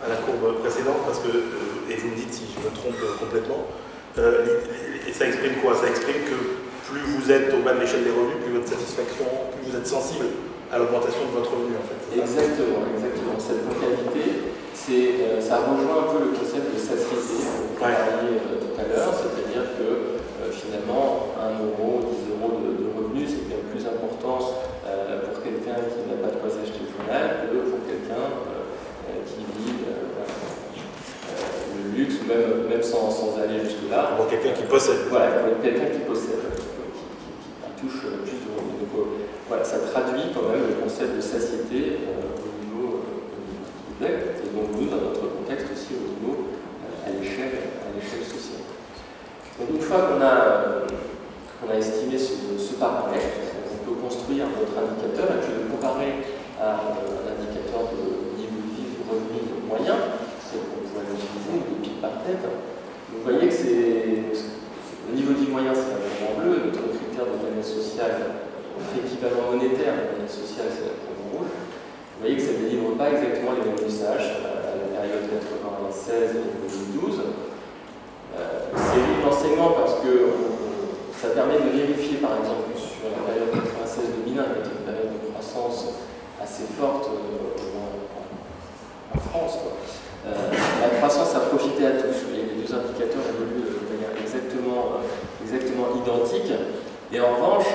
Speaker 1: à la courbe précédente, parce que, et vous me dites si je me trompe complètement, et ça exprime quoi? Ça exprime que plus vous êtes au bas de l'échelle des revenus, plus votre satisfaction, plus vous êtes sensible à l'augmentation de votre revenu en fait.
Speaker 7: Exactement, exactement. Cette concavité, ça rejoint un peu le concept de satiété qu'on parlait tout à l'heure, c'est-à-dire que finalement, 1 euro, 10 euros de revenus, c'est bien plus important pour quelqu'un qui n'a pas de quoi s'acheter le journal que pour quelqu'un qui vit le luxe, même sans aller jusque-là.
Speaker 1: Pour quelqu'un qui possède.
Speaker 7: Voilà, pour quelqu'un qui possède, qui touche plus de revenus. Donc voilà, ça traduit quand même le concept de satiété au niveau individuel, et donc nous, dans notre contexte aussi au niveau à l'échelle sociale. Donc une fois qu'on a estimé ce paramètre, on peut construire notre indicateur et puis le comparer à l'indicateur de niveau de vie, de revenu moyen, c'est qu'on pourrait l'utiliser, le pic par tête. Vous voyez que le niveau de vie moyen, c'est la courbe en bleu, notre critère de moyenne sociale, notre équivalent monétaire de moyenne sociale, c'est la courbe en rouge. Vous voyez que ça ne délivre pas exactement les mêmes messages à la période 96 et 2012. C'est libre d'enseignement parce que ça permet de vérifier, par exemple, sur la période 96-2001, qui était une période de croissance assez forte en France. La croissance a profité à tous. Les deux indicateurs évoluent de manière exactement identique. Et en revanche,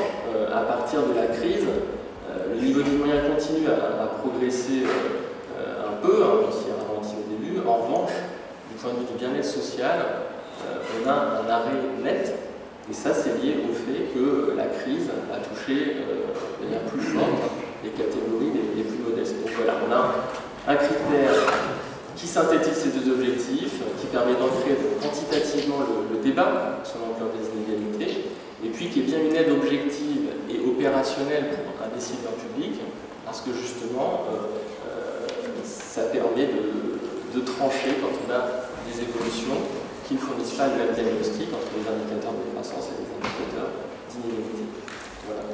Speaker 7: à partir de la crise, le niveau de vie moyen continue à progresser un peu, même s'il a ralenti au début. En revanche, du point de vue du bien-être social, on a un arrêt net, et ça c'est lié au fait que la crise a touché de manière plus forte les catégories les plus modestes. Donc voilà, on a un critère qui synthétise ces deux objectifs, qui permet d'ancrer quantitativement le débat sur l'ampleur des inégalités, et puis qui est bien une aide objective et opérationnelle pour un décideur public, parce que justement, ça permet de trancher quand on a des évolutions qui ne fournissent pas le même diagnostic entre les indicateurs de croissance et les indicateurs d'inégalité. Voilà.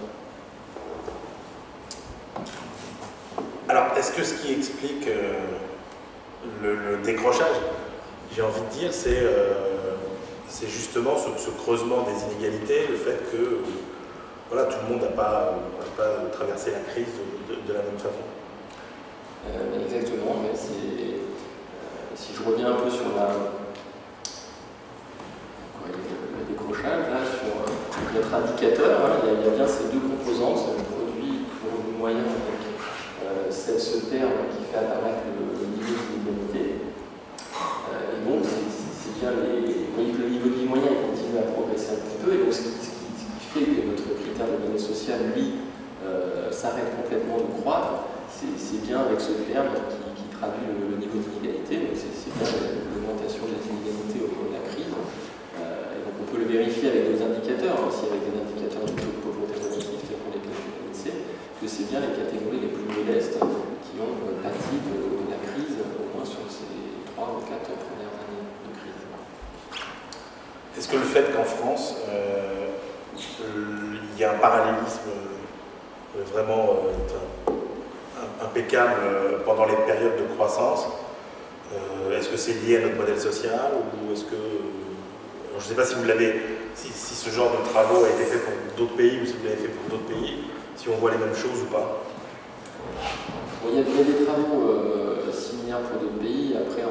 Speaker 1: Alors, est-ce que ce qui explique le décrochage, j'ai envie de dire, c'est justement ce creusement des inégalités, le fait que voilà, tout le monde n'a pas traversé la crise de la même façon?
Speaker 7: Exactement, mais si je reviens un peu sur le décrochage, là, sur notre indicateur, hein, il y a bien ces deux composantes, le produit pour le moyen avec ce terme qui fait apparaître le niveau d'inégalité. Et donc, c'est bien vous voyez que le niveau de vie moyen il continue à progresser un petit peu, et donc ce qui fait que notre critère de données sociales, lui, s'arrête complètement de croître, c'est bien avec ce terme qui traduit le niveau d'inégalité. Donc c'est bien l'augmentation de la inégalité au cours de la crise. Et donc on peut le vérifier avec des indicateurs, aussi avec des indicateurs de taux de pauvreté relative tels qu'on les calcule à l'INSEE, que c'est bien les catégories les plus modestes qui ont pâti de la crise, au moins sur ces 3 ou 4 premières années de crise.
Speaker 1: Est-ce que le fait qu'en France, il y a un parallélisme vraiment impeccable pendant les périodes de croissance, est-ce que c'est lié à notre modèle social, ou est-ce que... Alors, je ne sais pas si vous l'avez, si ce genre de travaux a été fait pour d'autres pays, ou si vous l'avez fait pour d'autres pays, si on voit les mêmes choses ou pas.
Speaker 7: Bon, il y a des travaux similaires pour d'autres pays. Après, j'ai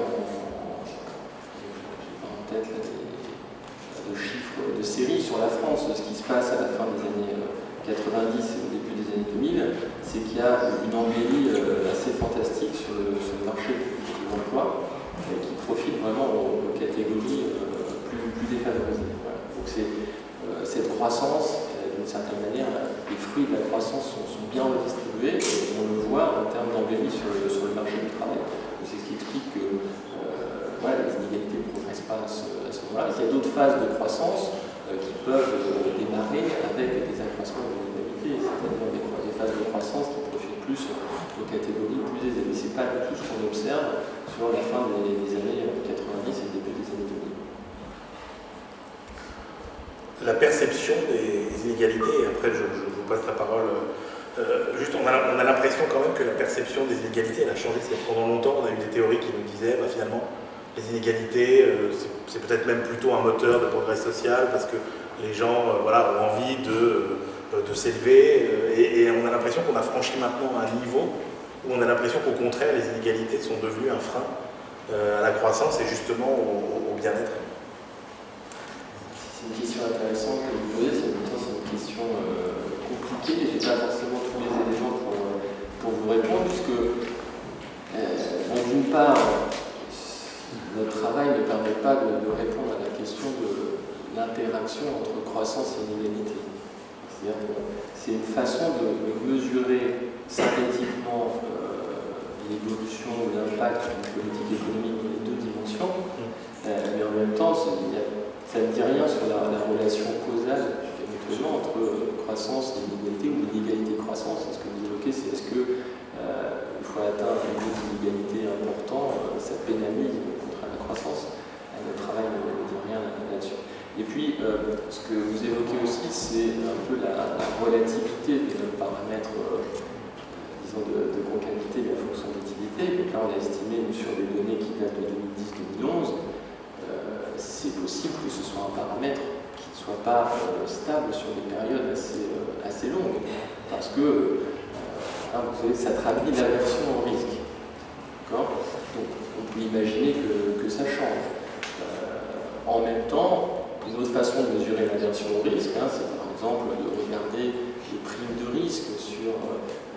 Speaker 7: pas en tête là, de chiffres de série sur la France. Ce qui se passe à la fin des années 90 et au début des années 2000, c'est qu'il y a une embellie assez fantastique sur le marché de l'emploi qui profite vraiment aux catégories plus défavorisées. Voilà. Donc cette croissance, d'une certaine manière, les fruits de la croissance sont bien redistribués, et on le voit en termes d'embellie sur le marché du travail. C'est ce qui explique que voilà, les inégalités ne progressent pas à ce moment-là. Il y a d'autres phases de croissance qui peuvent démarrer avec des accroissements de l'inégalité, c'est-à-dire des phases de croissance qui profitent plus aux catégories plus aisées. Mais ce n'est pas du tout ce qu'on observe sur la fin des années 90 et le début des années 2000.
Speaker 1: La perception des inégalités, et après je vous passe la parole, juste on a l'impression quand même que la perception des inégalités elle a changé. Pendant longtemps on a eu des théories qui nous disaient finalement les inégalités c'est peut-être même plutôt un moteur de progrès social parce que les gens voilà, ont envie de s'élever et on a l'impression qu'on a franchi maintenant un niveau où on a l'impression qu'au contraire les inégalités sont devenues un frein à la croissance et justement au bien-être.
Speaker 7: C'est une question intéressante que vous posez, c'est une question compliquée et je n'ai pas forcément tous les éléments pour vous répondre puisque d'une part notre travail ne permet pas de répondre à la question de l'interaction entre croissance et inégalité. C'est-à-dire que c'est une façon de mesurer synthétiquement l'évolution ou l'impact d'une politique économique dans les deux dimensions, mais en même temps, ça ne dit rien sur la relation causale éventuellement entre croissance et inégalité ou inégalité-croissance. Ce que vous évoquez, c'est est-ce qu'il faut atteindre un niveau d'inégalité important, ça pénalise la croissance. Le travail ne dit rien là-dessus. Et puis, ce que vous évoquez aussi, c'est un peu la relativité de notre paramètre, disons, de concavité de la fonction d'utilité. Donc là, on a estimé sur des données qui datent de 2010-2011, c'est possible que ce soit un paramètre qui ne soit pas stable sur des périodes assez longues. Parce que, vous savez, ça traduit l'aversion au risque. D'accord ? Donc, on peut imaginer que ça change. En même temps, une autre façon de mesurer l'aversion au risque, c'est par exemple de regarder les primes de risque sur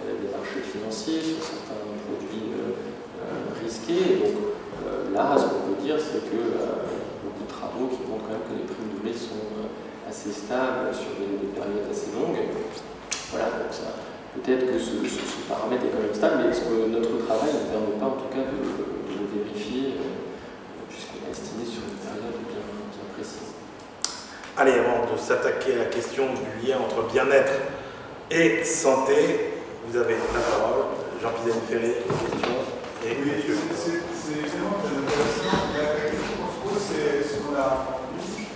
Speaker 7: les marchés financiers, sur certains produits risqués. Donc là, ce qu'on peut dire, c'est que beaucoup de travaux qui montrent quand même que les primes de risque sont assez stables sur des périodes assez longues. Voilà, donc ça. Peut-être que ce paramètre est quand même stable, mais est-ce que notre travail ne permet pas en tout cas de le vérifier, puisqu'on a estimé sur une période bien précise.
Speaker 1: Allez, avant de s'attaquer à la question du lien entre bien-être et santé, vous avez la parole. Jean-Pierre Ferré, question. Et
Speaker 8: oui, c'est évidemment très intéressant. La question qu'on se pose, c'est ce qu'on a entendu,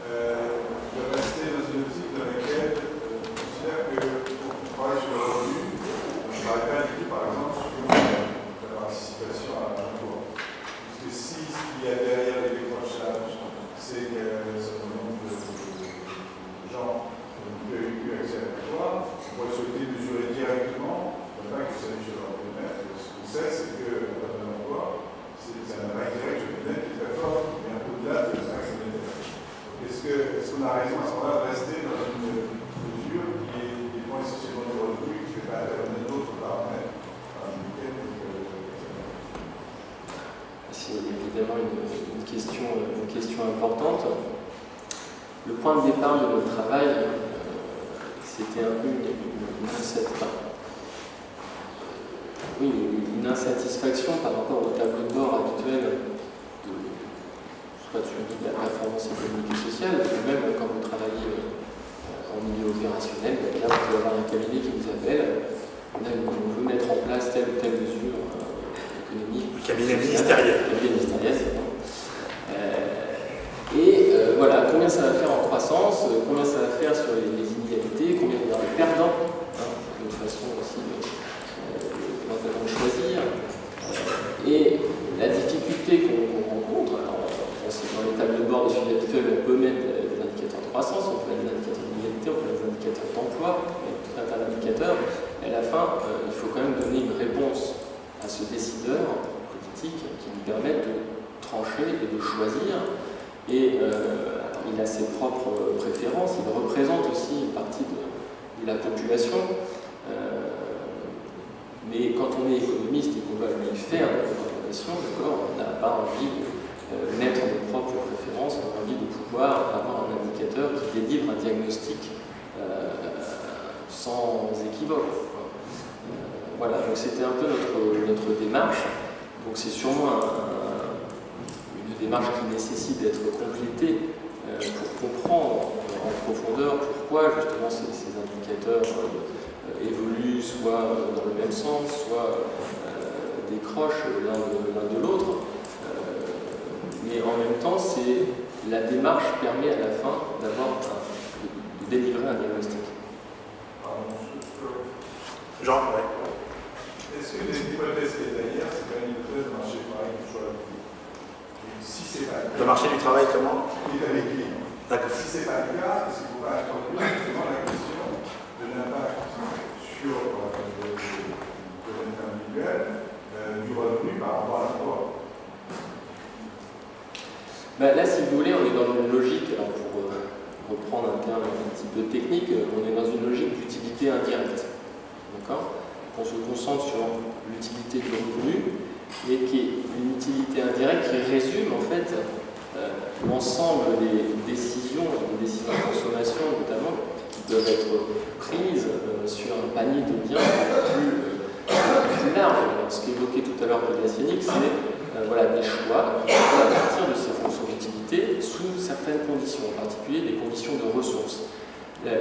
Speaker 8: de rester dans une optique dans laquelle on considère qu'on travaille sur le revenu, on ne travaille pas du tout, par exemple, sur la participation à l'emploi. Parce que si ce qu'il y a derrière les décrochages, c'est qu'un certain nombre de gens n'ont plus accès à l'emploi, on pourrait souhaiter mesurer directement, pas que ça mesure leur bien-être, ce qu'on sait, qu'on a raison à ce moment-là de rester dans une mesure qui dépend essentiellement des revenus, qui ne fait pas intervenir d'autres paramètres?
Speaker 7: C'est évidemment une question importante. Le point de départ de notre travail, c'était un peu une insatisfaction par rapport au tableau de bord habituel de la performance économique et sociale. Même quand vous travaillez en milieu opérationnel, vous allez avoir un cabinet qui vous appelle, on veut mettre en place telle ou telle mesure économique.
Speaker 1: Cabinet ministériel.
Speaker 7: Cabinet ministériel, c'est bon. Voilà, combien ça va faire en croissance, combien ça va faire sur les inégalités, combien il y aura de perdants, c'est une façon aussi de choisir. Et la difficulté qu'on rencontre, alors, dans les tableaux de bord des sujets habituels, on peut mettre des indicateurs de croissance, on peut mettre des indicateurs d'inégalité, on peut mettre des indicateurs d'emploi, tout un tas d'indicateurs, et à la fin, il faut quand même donner une réponse à ce décideur politique qui lui permette de trancher et de choisir. Et il a ses propres préférences, il représente aussi une partie de la population. Mais quand on est économiste et qu'on va lui faire des recommandations, on n'a pas envie de mettre nos propres préférences, on a envie de pouvoir avoir un indicateur qui délivre un diagnostic sans équivoque. Voilà, donc c'était un peu notre démarche. Donc c'est sûrement une démarche qui nécessite d'être complétée pour comprendre en profondeur pourquoi justement ces indicateurs évoluent soit dans le même sens, soit décrochent l'un de l'autre. Mais en même temps, la démarche permet à la fin de délivrer un diagnostic.
Speaker 1: Jean, oui.
Speaker 8: Est-ce que les hypothèses qu'il y a derrière, c'est quand même une hypothèse de marché du travail qui soit si c'est pas le cas.
Speaker 1: Le marché du travail, comment?
Speaker 8: Il est à l'équilibre.
Speaker 1: D'accord.
Speaker 8: Si c'est pas le cas, est-ce qu'il ne faut pas introduire justement la question de l'impact sur le domaine individuel du revenu par rapport à l'emploi?
Speaker 7: Là, si vous voulez, on est dans une logique, alors pour reprendre un terme un petit peu technique, on est dans une logique d'utilité indirecte. D'accord? On se concentre sur l'utilité du revenu, mais qui est une utilité indirecte qui résume en fait l'ensemble des décisions de consommation notamment qui peuvent être prises sur un panier de biens plus large. Alors, ce qu'évoquait tout à l'heure Claudia Sénic, c'est des choix qui sont à partir de ces fonctions d'utilité sous certaines conditions, en particulier des conditions de ressources.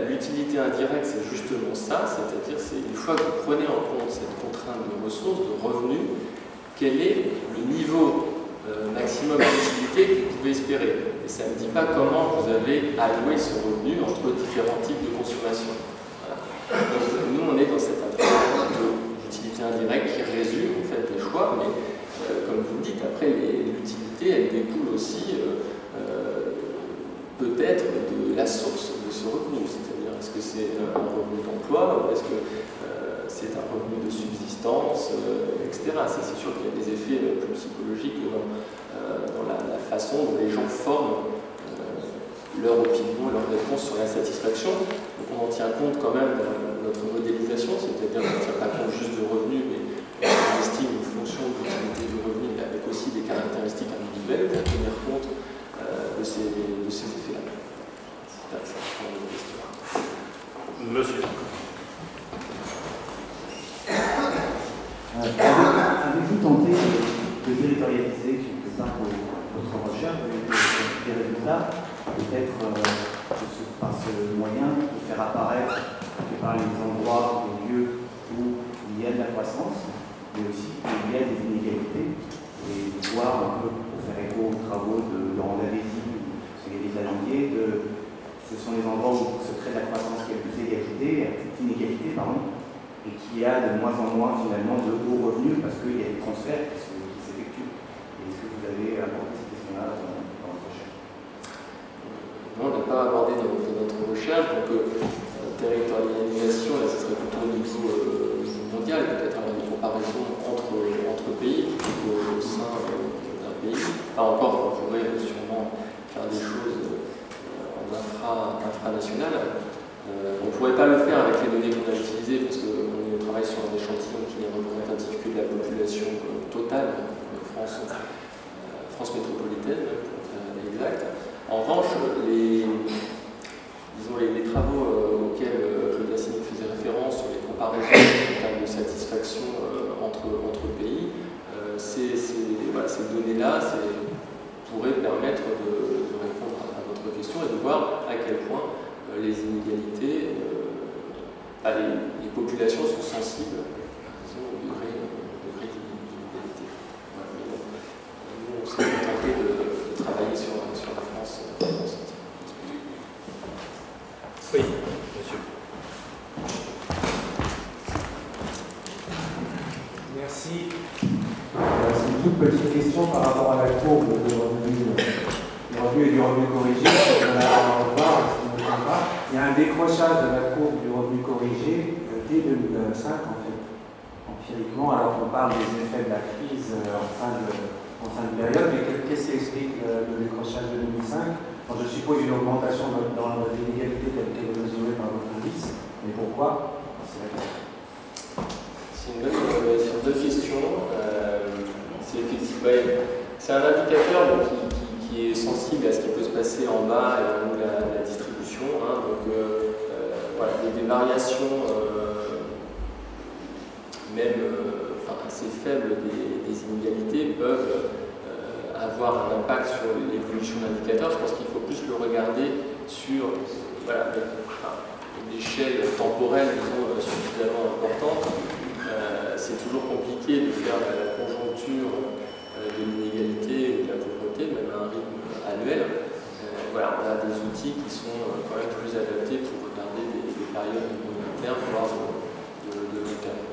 Speaker 7: L'utilité indirecte, c'est justement ça, c'est-à-dire c'est une fois que vous prenez en compte cette contrainte de ressources, de revenus, quel est le niveau maximum d'utilité que vous pouvez espérer. Et ça ne dit pas comment vous avez alloué ce revenu entre différents types de consommation. Voilà. Donc, nous, on est dans cette d'utilité indirecte qui résume en fait les choix, mais comme vous le dites, après l'utilité, elle découle aussi peut-être de la source de ce revenu, c'est-à-dire est-ce que c'est un revenu d'emploi ou est-ce que c'est un revenu de subsistance, etc. C'est sûr qu'il y a des effets plus psychologiques dans la façon dont les gens forment leur opinion, leur réponse sur la satisfaction. Donc on en tient compte quand même dans notre modélisation, c'est-à-dire qu'on ne tient pas compte juste de revenus, mais on estime une fonction d'utilité du revenu avec aussi des caractéristiques individuelles à tenir compte de ces effets-là. Ça répond à votre question.
Speaker 1: Monsieur.
Speaker 5: Avez-vous tenté de territorialiser quelque part votre recherche, des résultats, peut-être par ce moyen de faire apparaître quelque part les endroits, les lieux où il y a de la croissance, mais aussi où il y a des inégalités, et de voir un peu, pour faire écho aux travaux de Laurent Davézy, Céline Alandier, ce sont les endroits où se crée de la croissance qui a plus d'inégalité, et qui a de moins en moins finalement de hauts revenus parce qu'il y a des transferts qui s'effectuent. Est-ce que vous avez abordé cette question-là dans votre recherche?
Speaker 7: Non, on n'a pas abordé dans notre recherche, donc territorialisation, là, ce serait plutôt au niveau mondial, peut-être avoir une comparaison entre pays plutôt au sein d'un pays. Enfin, encore, on pourrait sûrement faire des choses en infranationales. On ne pourrait pas le faire avec les données qu'on a utilisées parce qu'on travaille sur un échantillon qui est représentatif que de la population totale de France métropolitaine, pour être exact. En revanche, les travaux auxquels Claudia Sénic faisait référence sur les comparaisons en termes de satisfaction entre pays, ces données-là pourraient permettre de répondre à votre question et de voir à quel point les inégalités, les populations sont sensibles au degré d'inégalité. Voilà, nous, on s'est tenté de travailler sur la France entière.
Speaker 1: Oui, monsieur.
Speaker 5: Merci. C'est une toute petite question par rapport à la courbe de revenu et du revenu corrigé. On a revoir, si je ne me trompe pas. Il y a un décrochage de la courbe du revenu corrigé dès 2005, en fait, empiriquement, alors qu'on parle des effets de la crise en fin de période. Mais qu'est-ce qui explique le décrochage de 2005 ? Je suppose une augmentation dans l'inégalité telle qu'elle est mesurée par votre indice, mais pourquoi? C'est la question.
Speaker 7: C'est une bonne question. C'est effectivement, c'est un indicateur qui est sensible à ce qui peut se passer en bas et en haut de la distribution. Hein. Donc, voilà, des variations même assez faibles des inégalités peuvent avoir un impact sur l'évolution de l'indicateur. Je pense qu'il faut plus le regarder sur une échelle temporelle suffisamment importante. C'est toujours compliqué de faire la conjoncture de l'inégalité ou de la pauvreté, même à un rythme annuel. Voilà, on a des outils qui sont quand même plus adaptés pour regarder des périodes de moyen terme, voire de long terme.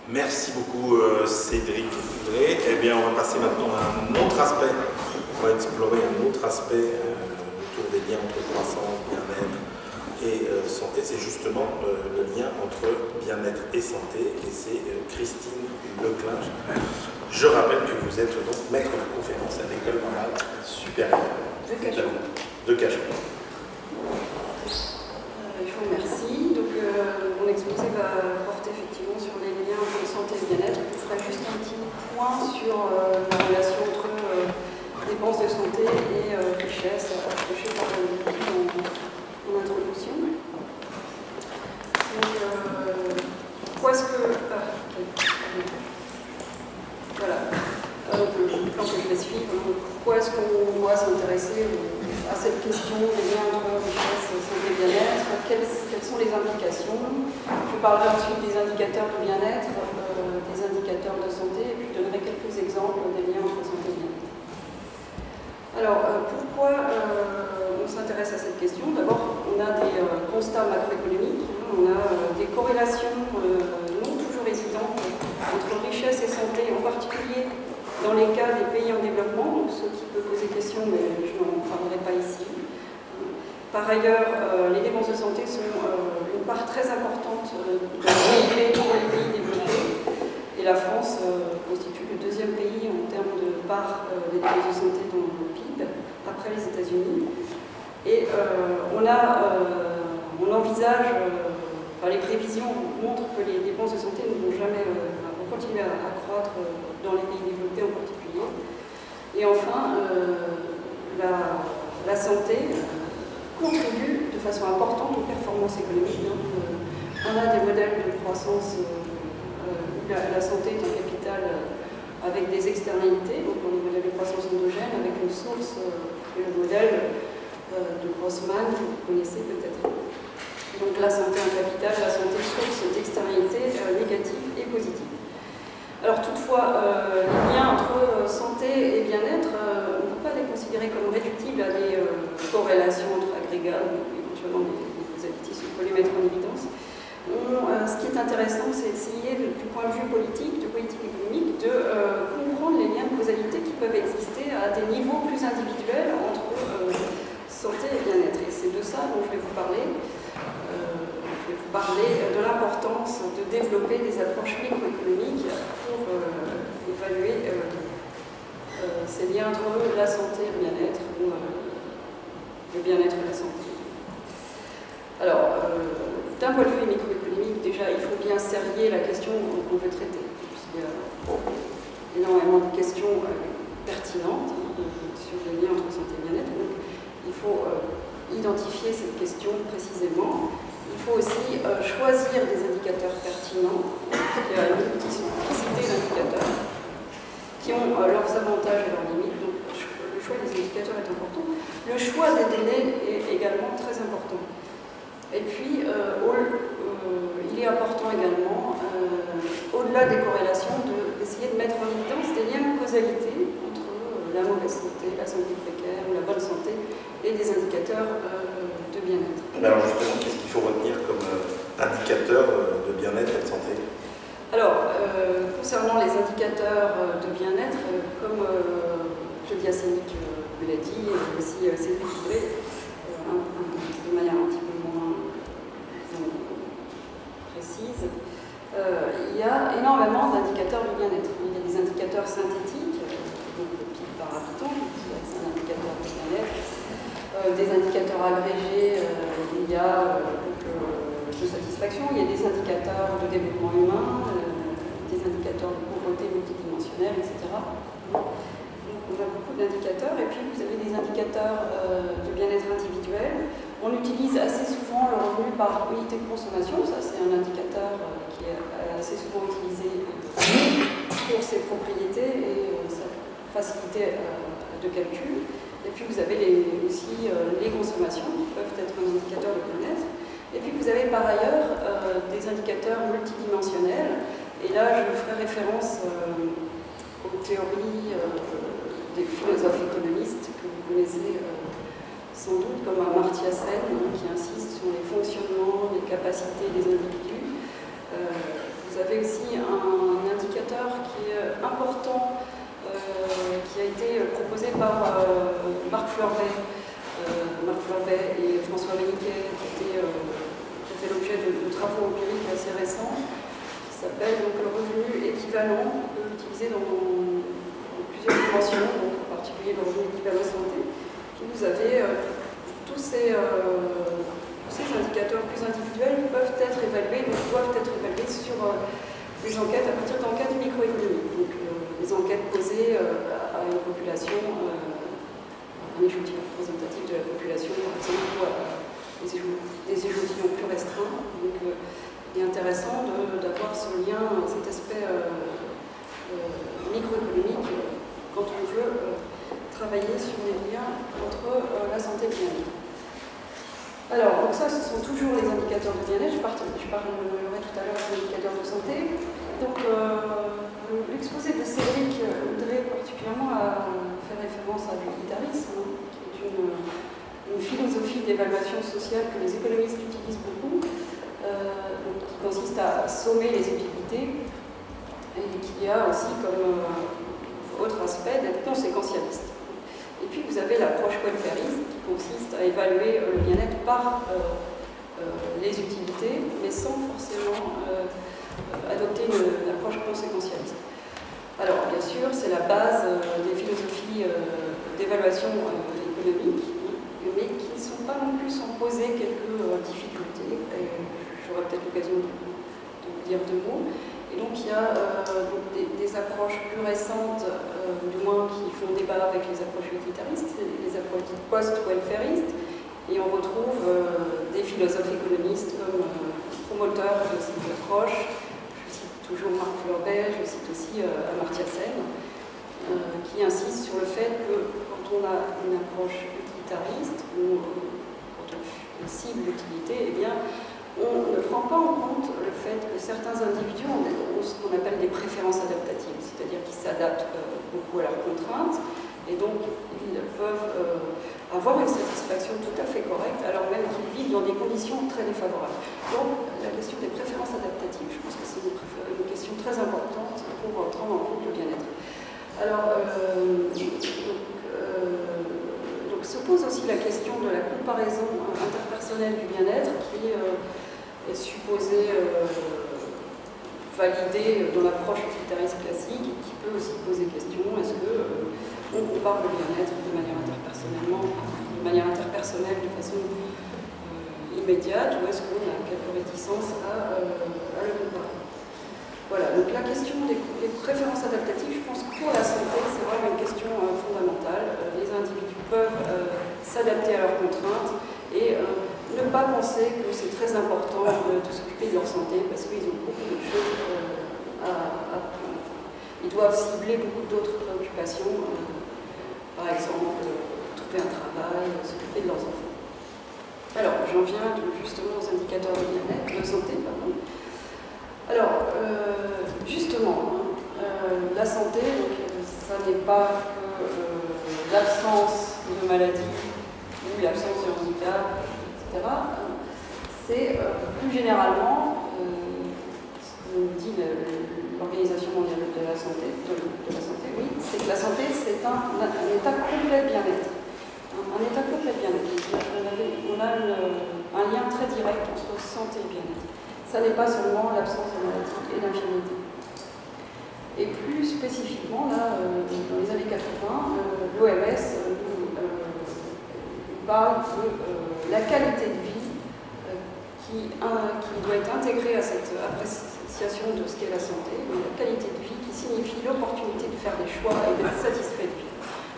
Speaker 1: Merci beaucoup Cédric Coudray. Eh bien, on va passer maintenant à un autre aspect. On va explorer un autre aspect autour des liens entre croissance, bien-être et santé. C'est justement le lien entre bien-être et santé. Et c'est Christine Leclinge. Je rappelle que vous êtes donc maître de conférence à l'École normale supérieure de Cachan.
Speaker 2: Je vous remercie. Donc, mon exposé va porter effectivement sur les liens entre santé et bien-être. Je ferai juste un petit point sur la relation entre dépenses de santé et richesse, approchée par en introduction. Donc, pourquoi est-ce que... Voilà. Le plan que je vais suivre. Pourquoi est-ce qu'on doit s'intéresser à cette question des liens entre richesse, santé et bien-être? Quelles sont les implications? Je parlerai ensuite des indicateurs de bien-être, des indicateurs de santé, et puis je donnerai quelques exemples des liens entre santé et bien-être. Alors, pourquoi on s'intéresse à cette question? D'abord, on a des constats macroéconomiques, on a des corrélations non toujours évidentes entre richesse et santé, en particulier dans les cas des pays en développement, ce qui peut poser question, mais je n'en parlerai pas ici. Par ailleurs, les dépenses de santé sont une part très importante de PIB pour les pays développés. Et la France constitue le deuxième pays en termes de part des dépenses de santé dans le PIB, après les États-Unis. Et on envisage, les prévisions montrent que les dépenses de santé ne vont jamais vont continuer à croître dans les pays développés en particulier. Et enfin, la santé contribue de façon importante aux performances économiques. On a des modèles de croissance où la santé est un capital avec des externalités, donc dans les modèles de croissance endogène, avec une source, le modèle de Grossman, que vous connaissez peut-être. Donc la santé un capital, la santé source d'externalités négatives et positives. Alors toutefois, les liens entre santé et bien-être, on ne peut pas les considérer comme réductibles à des corrélations entre agrégats, ou éventuellement des additifs, on peut les mettre en évidence. Ce qui est intéressant, c'est d'essayer, du point de vue politique, de politique économique, de comprendre les liens de causalité qui peuvent exister à des niveaux plus individuels entre santé et bien-être. Et c'est de ça dont je vais vous parler. Je vais vous parler de l'importance de développer des approches microéconomiques pour évaluer ces liens entre la santé et le bien-être, bien-être et la santé. Alors, d'un point de vue microéconomique, déjà, il faut bien cerner la question qu'on veut traiter. Puisqu'il y a énormément de questions pertinentes sur les liens entre santé et bien-être. Donc, il faut identifier cette question précisément. Il faut aussi choisir des indicateurs pertinents. Il y a une multiplicité d'indicateurs qui ont leurs avantages et leurs limites. Donc, le choix des indicateurs est important. Le choix des données est également très important. Et puis, il est important également, au-delà des corrélations, d'essayer de mettre en évidence des liens de causalité entre la mauvaise santé, la santé précaire ou la bonne santé et des indicateurs de bien-être.
Speaker 1: Alors justement, qu'est-ce qu'il faut retenir comme indicateur de bien-être et de santé? Alors,
Speaker 2: concernant les indicateurs de bien-être, comme Claudia Sénic l'a dit, et aussi Cédric Goulet, de manière un petit peu moins précise, il y a énormément d'indicateurs de bien-être. Il y a des indicateurs synthétiques, donc le PIB par habitant, c'est un indicateur de bien-être, des indicateurs agrégés, il y a de satisfaction, il y a des indicateurs de développement humain, des indicateurs de pauvreté multidimensionnelle, etc. Donc on a beaucoup d'indicateurs, et puis vous avez des indicateurs de bien-être individuel. On utilise assez souvent le revenu par unité de consommation, ça c'est un indicateur qui est assez souvent utilisé pour ses propriétés et sa facilité de calcul. Et puis vous avez aussi les consommations qui peuvent être un indicateur de bien-être. Et puis vous avez par ailleurs des indicateurs multidimensionnels. Et là je ferai référence aux théories des philosophes économistes que vous connaissez sans doute, comme Amartya Sen, qui insiste sur les fonctionnements, les capacités des individus. Vous avez aussi un indicateur qui est important, qui a été proposé par Marc Fleurbet et François Méniquet, qui a fait l'objet de travaux empiriques assez récents, qui s'appelle donc le revenu équivalent, qu'on peut utiliser dans plusieurs dimensions, donc en particulier le revenu équivalent santé. Vous avez tous ces indicateurs plus individuels qui peuvent être évalués, donc doivent être évalués sur des enquêtes à partir d'enquêtes microéconomiques. Donc des enquêtes posées à une population, un échantillon représentatif de la population, par exemple, ou à des échantillons plus restreints. Donc il est intéressant d'avoir ce lien, cet aspect microéconomique quand on veut travailler sur les liens entre la santé et le bien-être. Alors, donc ça, ce sont toujours les indicateurs de bien-être. Je parlerai tout à l'heure des indicateurs de santé. Donc, l'exposé de Cédric Goulet particulièrement a fait référence à l'utilitarisme, qui est une philosophie d'évaluation sociale que les économistes utilisent beaucoup, qui consiste à sommer les utilités et qui a aussi comme autre aspect d'être conséquentialiste. Et puis vous avez l'approche welfariste qui consiste à évaluer le bien-être par les utilités, mais sans forcément adopter une approche conséquentialiste. Alors bien sûr, c'est la base des philosophies d'évaluation économique, mais qui ne sont pas non plus sans poser quelques difficultés. J'aurai peut-être l'occasion de vous dire deux mots. Et donc il y a des approches plus récentes, du moins qui font débat avec les approches utilitaristes, les approches dites post-welfaristes, et on retrouve des philosophes économistes comme promoteurs de ces approches. Je cite toujours Marc Fleurbet, je cite aussi Amartya Sen, qui insiste sur le fait que quand on a une approche utilitariste, ou quand on cible l'utilité, eh bien on ne prend pas en compte le fait que certains individus ont ce qu'on appelle des préférences adaptatives, c'est-à-dire qu'ils s'adaptent beaucoup à leurs contraintes, et donc ils peuvent avoir une satisfaction tout à fait correcte, alors même qu'ils vivent dans des conditions très défavorables. Donc la question des préférences adaptatives, je pense que c'est une question très importante pour prendre en compte le bien-être. Alors, donc se pose aussi la question de la comparaison interpersonnelle du bien-être qui est supposée validée dans l'approche utilitariste classique et qui peut aussi poser question, est-ce qu'on compare le bien-être de manière interpersonnelle personnel de façon immédiate, ou est-ce qu'on a quelques réticences à le comparer. Voilà, donc la question des préférences adaptatives, je pense que pour la santé, c'est vraiment une question fondamentale. Les individus peuvent s'adapter à leurs contraintes et ne pas penser que c'est très important de s'occuper de leur santé parce qu'ils ont beaucoup d'autres choses ils doivent cibler beaucoup d'autres préoccupations, par exemple trouver un travail, s'occuper de leurs enfants. Alors, j'en viens justement aux indicateurs de bien-être, de santé, pardon. Alors, justement, la santé, ça n'est pas que l'absence de maladie ou l'absence de handicap, etc. C'est plus généralement ce que nous dit l'Organisation mondiale de la santé, oui, c'est que la santé, c'est un état complet de bien-être. Un état complet de bien-être. On a un lien très direct entre santé et bien-être. Ça n'est pas seulement l'absence de maladie et d'infirmité. Et plus spécifiquement, là, dans les années 80, l'OMS parle de la qualité de vie qui doit être intégrée à cette appréciation de ce qu'est la santé, la qualité de vie qui signifie l'opportunité de faire des choix et d'être satisfait de vie.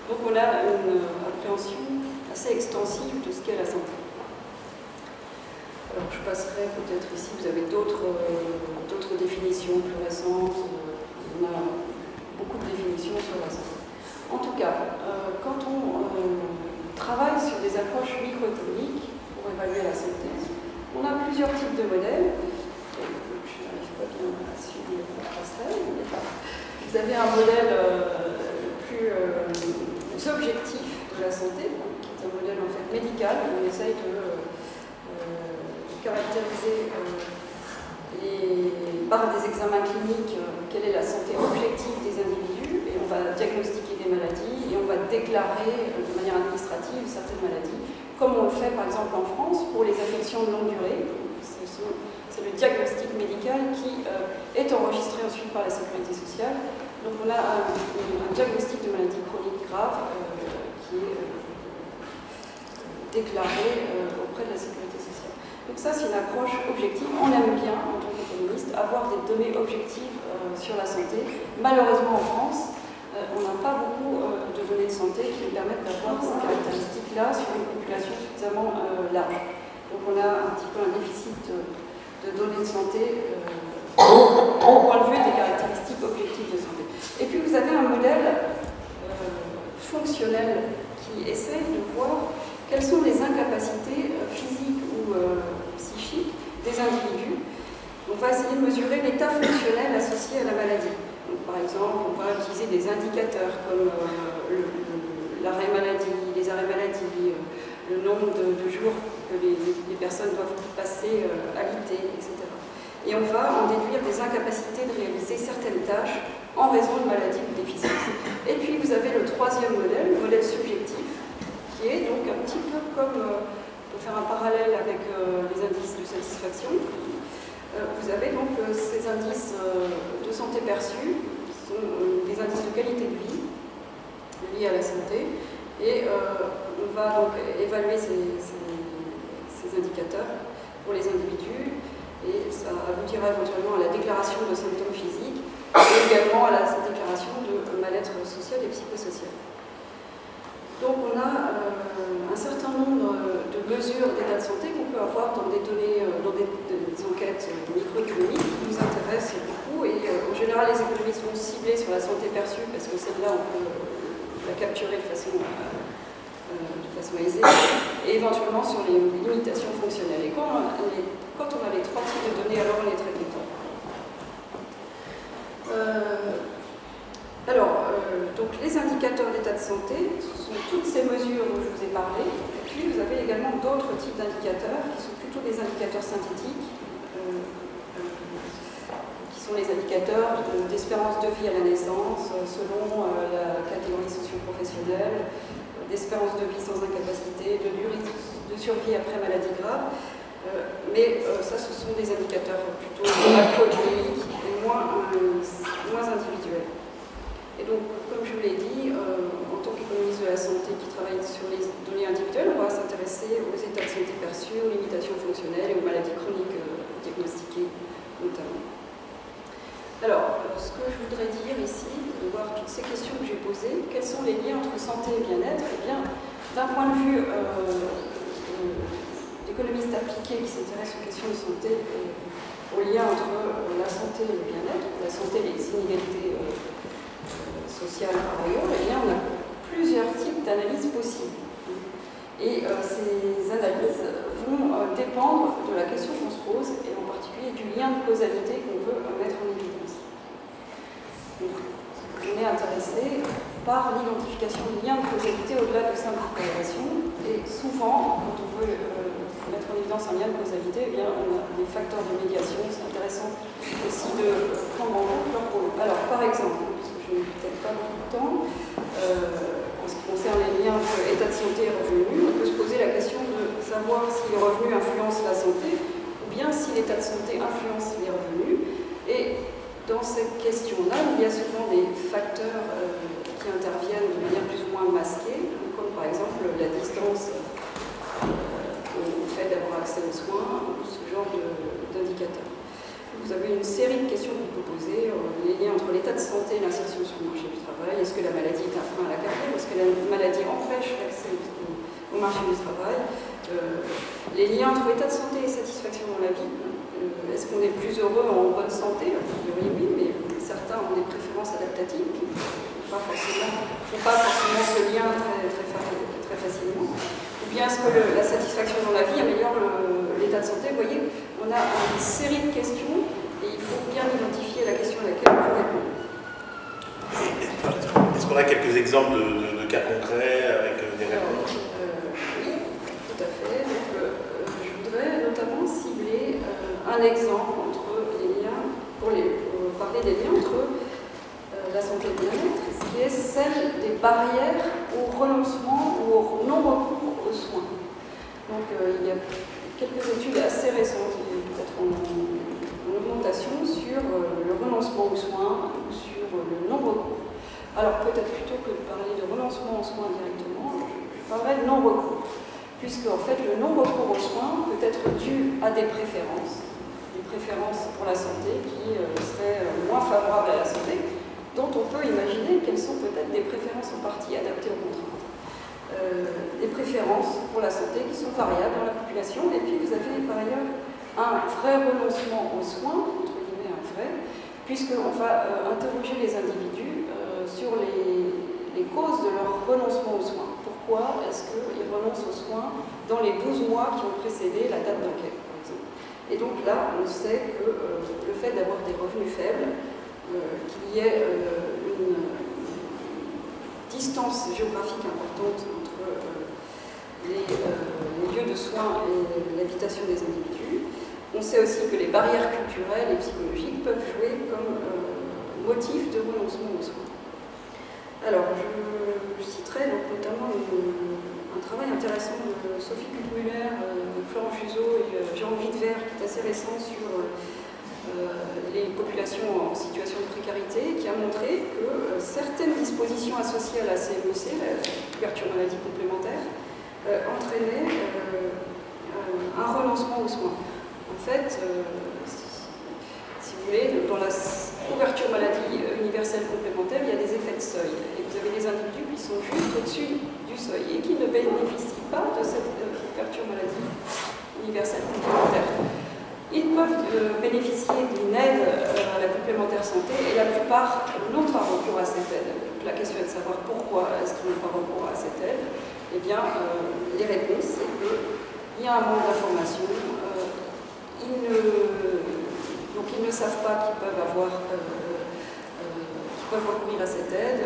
Speaker 2: Donc on a une appréhension assez extensive de ce qu'est la santé. Alors je passerai peut-être ici, vous avez d'autres définitions plus récentes, on a beaucoup de définitions sur la santé. En tout cas, quand on travaille sur des approches microéconomiques pour évaluer la santé, on a plusieurs types de modèles. Je n'arrive pas bien à suivre le français. Vous avez un modèle plus objectif de la santé, qui est un modèle en fait médical, où on essaye de caractériser par des examens cliniques quelle est la santé objective des individus, et on va diagnostiquer des maladies, et on va déclarer de manière administrative certaines maladies, comme on le fait par exemple en France pour les affections de longue durée. C'est le diagnostic médical qui est enregistré ensuite par la sécurité sociale. Donc on a un diagnostic de maladie chronique grave qui est déclaré auprès de la sécurité sociale. Donc ça, c'est une approche objective. On aime bien, en tant qu'économiste, avoir des données objectives sur la santé. Malheureusement, en France, on n'a pas beaucoup de données de santé qui nous permettent d'avoir ces caractéristiques-là sur une population suffisamment large. Donc on a un petit peu un déficit de données de santé au point de vue des caractéristiques objectives de santé. Et puis vous avez un modèle fonctionnel qui essaie de voir quelles sont les incapacités physiques ou psychiques des individus. On va essayer de mesurer l'état fonctionnel associé à la maladie. Donc, par exemple, on va utiliser des indicateurs comme l'arrêt maladie, les arrêts maladie, le nombre de jours que les personnes doivent passer à l'IT, etc. Et on va en déduire des incapacités de réaliser certaines tâches en raison de maladies ou de déficiences. Et puis vous avez le troisième modèle, le modèle subjectif, qui est donc un petit peu comme, pour faire un parallèle avec les indices de satisfaction, vous avez donc ces indices de santé perçue, qui sont des indices de qualité de vie liés à la santé, et on va donc évaluer ces indicateurs pour les individus, et ça aboutira éventuellement à la déclaration de symptômes physiques, et également à la déclaration de mal-être social et psychosocial. Donc on a un certain nombre de mesures d'état de santé qu'on peut avoir dans des données, dans des enquêtes microéconomiques qui nous intéressent beaucoup, et en général les économistes vont cibler sur la santé perçue parce que celle-là on peut la capturer de façon aisée, et éventuellement sur les limitations fonctionnelles. Et quand on a les trois types de données, alors on est très content. Donc les indicateurs d'état de santé, ce sont toutes ces mesures dont je vous ai parlé, et puis vous avez également d'autres types d'indicateurs qui sont plutôt des indicateurs synthétiques, qui sont les indicateurs d'espérance de vie à la naissance, selon la catégorie socio-professionnelle, d'espérance de vie sans incapacité, de durée de survie après maladie grave. Mais ça, ce sont des indicateurs plutôt macroéconomiques et moins individuels. Et donc, comme je vous l'ai dit, en tant qu'économiste de la santé qui travaille sur les données individuelles, on va s'intéresser s'intéresser aux états de santé perçus, aux limitations fonctionnelles et aux maladies chroniques diagnostiquées notamment. Alors, ce que je voudrais dire ici, de voir toutes ces questions que j'ai posées, quels sont les liens entre santé et bien-être? Eh bien, d'un point de vue d'économiste appliqué qui s'intéresse aux questions de santé et au lien entre la santé et le bien-être, la santé et les inégalités sociales par ailleurs, eh bien, on a plusieurs types d'analyses possibles. Et ces analyses vont dépendre de la question qu'on se pose, et en particulier du lien de causalité qu'on veut mettre en évidence. Donc, on est intéressé par l'identification du lien de causalité au-delà de simple corrélation, et souvent, quand on veut mettre en évidence un lien de causalité, eh bien, on a des facteurs de médiation. C'est intéressant aussi de prendre en compte leur rôle. Alors, par exemple, parce que je n'ai peut-être pas beaucoup de temps, en ce qui concerne les liens entre état de santé et revenu, on peut se poser la question de savoir si le revenu influence la santé ou bien si l'état de santé influence les revenus. Et dans cette question-là, il y a souvent des facteurs qui interviennent de manière plus ou moins masquée, comme par exemple la distance au fait d'avoir accès aux soins, ou ce genre d'indicateurs. Vous avez une série de questions qu'on peut poser, les liens entre l'état de santé et l'insertion sur le marché du travail. Est-ce que la maladie est un frein à la carrière? Est-ce que la maladie empêche l'accès au marché du travail? Les liens entre état de santé et satisfaction dans la vie. Est-ce qu'on est plus heureux en bonne santé? Oui, mais certains ont des préférences adaptatives qui ne font pas forcément ce lien très facilement. Ou bien est-ce que la satisfaction dans la vie améliore l'état de santé? Vous voyez, on a une série de questions et il faut bien identifier la question à laquelle on peut répondre.
Speaker 1: Est-ce qu'on a quelques exemples de cas concrets avec des réponses?
Speaker 2: Oui, tout à fait. Donc, je voudrais notamment cibler un exemple entre les liens, pour parler des liens entre la santé et le bien-être, qui est celle des barrières au renoncement ou au non-recours aux soins. Donc, il y a quelques études assez récentes, peut-être en augmentation, sur le renoncement aux soins ou sur le non-recours. Alors, peut-être plutôt que de parler de renoncement aux soins directement, je parlerai de non-recours, puisque en fait, le non-recours aux soins peut être dû à des préférences pour la santé qui seraient moins favorables à la santé, dont on peut imaginer qu'elles sont peut-être des préférences en partie adaptées aux contraintes. Des préférences pour la santé qui sont variables dans la population, et puis vous avez par ailleurs un vrai renoncement aux soins, entre guillemets un vrai, puisqu'on va interroger les individus sur les causes de leur renoncement aux soins. Pourquoi est-ce qu'ils renoncent aux soins dans les 12 mois qui ont précédé la date d'enquête, par exemple? Et donc là, on sait que le fait d'avoir des revenus faibles, qu'il y ait une distance géographique importante entre les lieux de soins et l'habitation des individus. On sait aussi que les barrières culturelles et psychologiques peuvent jouer comme motif de renoncement aux soins. Alors, je citerai donc notamment un travail intéressant de Sophie Kuttmüller, Florent Fuseau et Jean Wittwer, qui est assez récent sur les populations en situation de précarité, qui a montré que certaines dispositions associées à la CMEC, la couverture maladie complémentaire, entraînaient un renoncement aux soins. En fait, si vous voulez, dans la couverture maladie universelle complémentaire, il y a des effets de seuil. Et vous avez des individus qui sont juste au-dessus du seuil et qui ne bénéficient pas de cette couverture maladie universelle complémentaire. Ils peuvent bénéficier d'une aide à la complémentaire santé et la plupart n'ont pas recours à cette aide. La question est de savoir pourquoi est-ce qu'ils n'ont pas recours à cette aide. Eh bien, les réponses, c'est qu'il y a un manque d'information. Donc ils ne savent pas qu'ils peuvent recourir à cette aide.